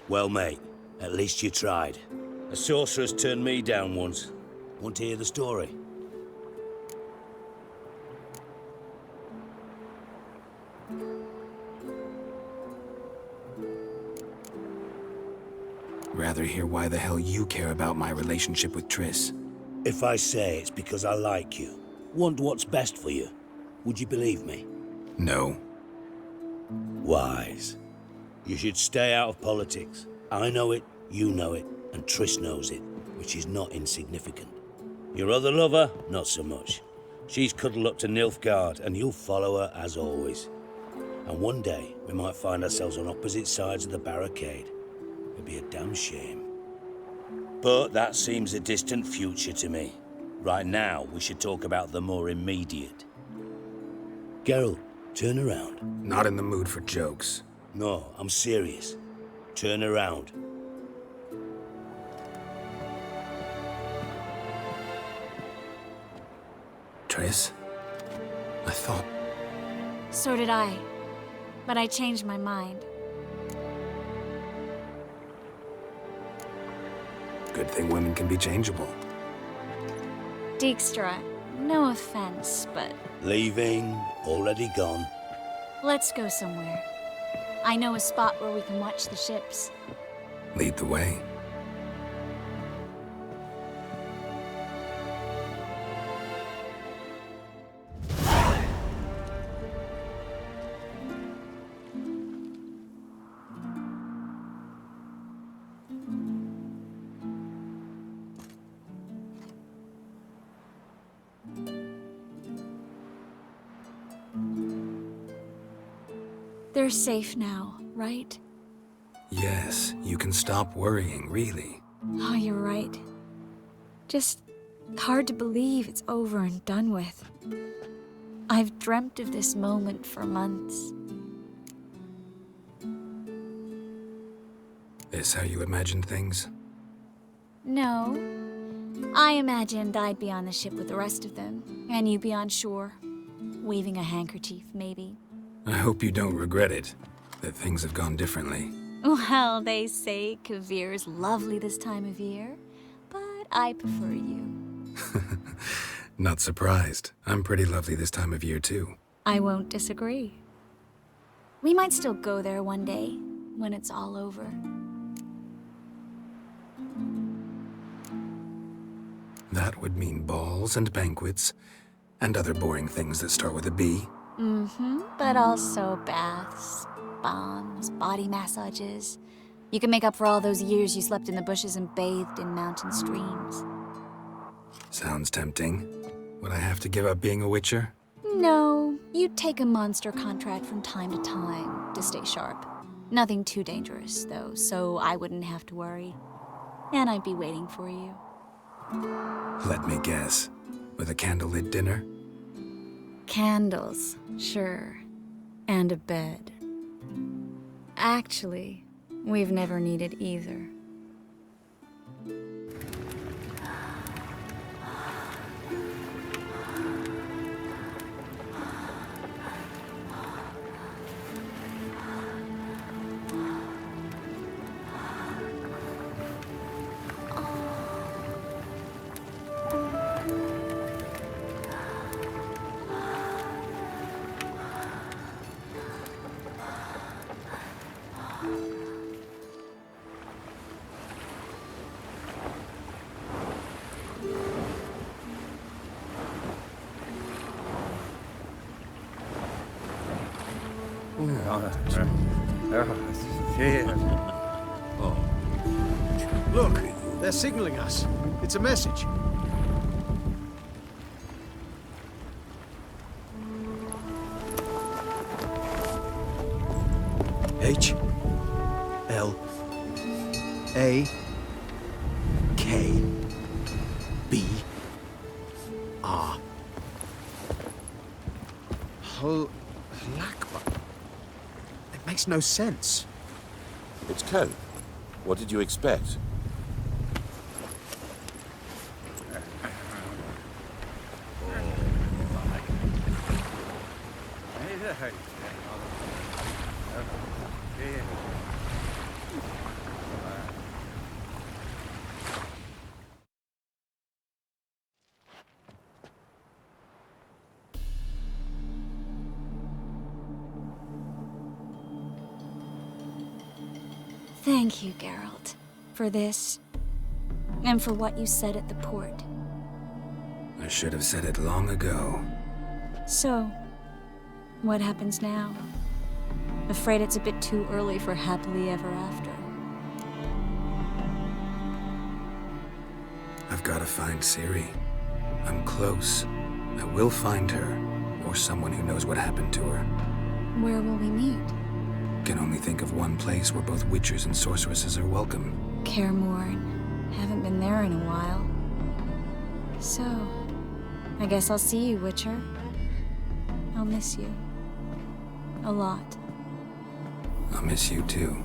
Well, mate, at least you tried. A sorceress turned me down once. Want to hear the story? Rather hear why the hell you care about my relationship with Triss. If I say it's because I like you, want what's best for you, would you believe me? No. Wise. You should stay out of politics. I know it, you know it, and Triss knows it, which is not insignificant. Your other lover, not so much. She's cuddled up to Nilfgaard, and you'll follow her as always. And one day, we might find ourselves on opposite sides of the barricade. It'd be a damn shame. But that seems a distant future to me. Right now, we should talk about the more immediate. Geralt, turn around. Not in the mood for jokes. No, I'm serious. Turn around. Triss? I thought... So did I. But I changed my mind. Good thing women can be changeable. Dijkstra, no offense, but... Leaving, already gone. Let's go somewhere. I know a spot where we can watch the ships. Lead the way. They're safe now, right? Yes, you can stop worrying, really. Oh, you're right. Just hard to believe it's over and done with. I've dreamt of this moment for months. Is how you imagined things? No. I imagined I'd be on the ship with the rest of them, and you'd be on shore. Waving a handkerchief, maybe. I hope you don't regret it, that things have gone differently. Well, they say Kavir's lovely this time of year, but I prefer you. Not surprised. I'm pretty lovely this time of year, too. I won't disagree. We might still go there one day, when it's all over. That would mean balls and banquets, And other boring things that start with a B. Mm-hmm. But also baths, bombs, body massages. You can make up for all those years you slept in the bushes and bathed in mountain streams. Sounds tempting. Would I have to give up being a witcher? No, you'd take a monster contract from time to time to stay sharp. Nothing too dangerous, though, so I wouldn't have to worry. And I'd be waiting for you. Let me guess. With a candlelit dinner? Candles, sure. And a bed. Actually, we've never needed either. Look, they're signaling us. It's a message. H L A K B R. Lakba. It makes no sense. It's code. What did you expect? Thank you, Geralt, for this, and for what you said at the port. I should have said it long ago. So, what happens now? Afraid it's a bit too early for happily ever after. I've got to find Ciri. I'm close. I will find her, or someone who knows what happened to her. Where will we meet? Can only think of one place where both witchers and sorceresses are welcome. Kaer Morhen. Haven't been there in a while. So, I guess I'll see you, Witcher. I'll miss you. A lot. I'll miss you too.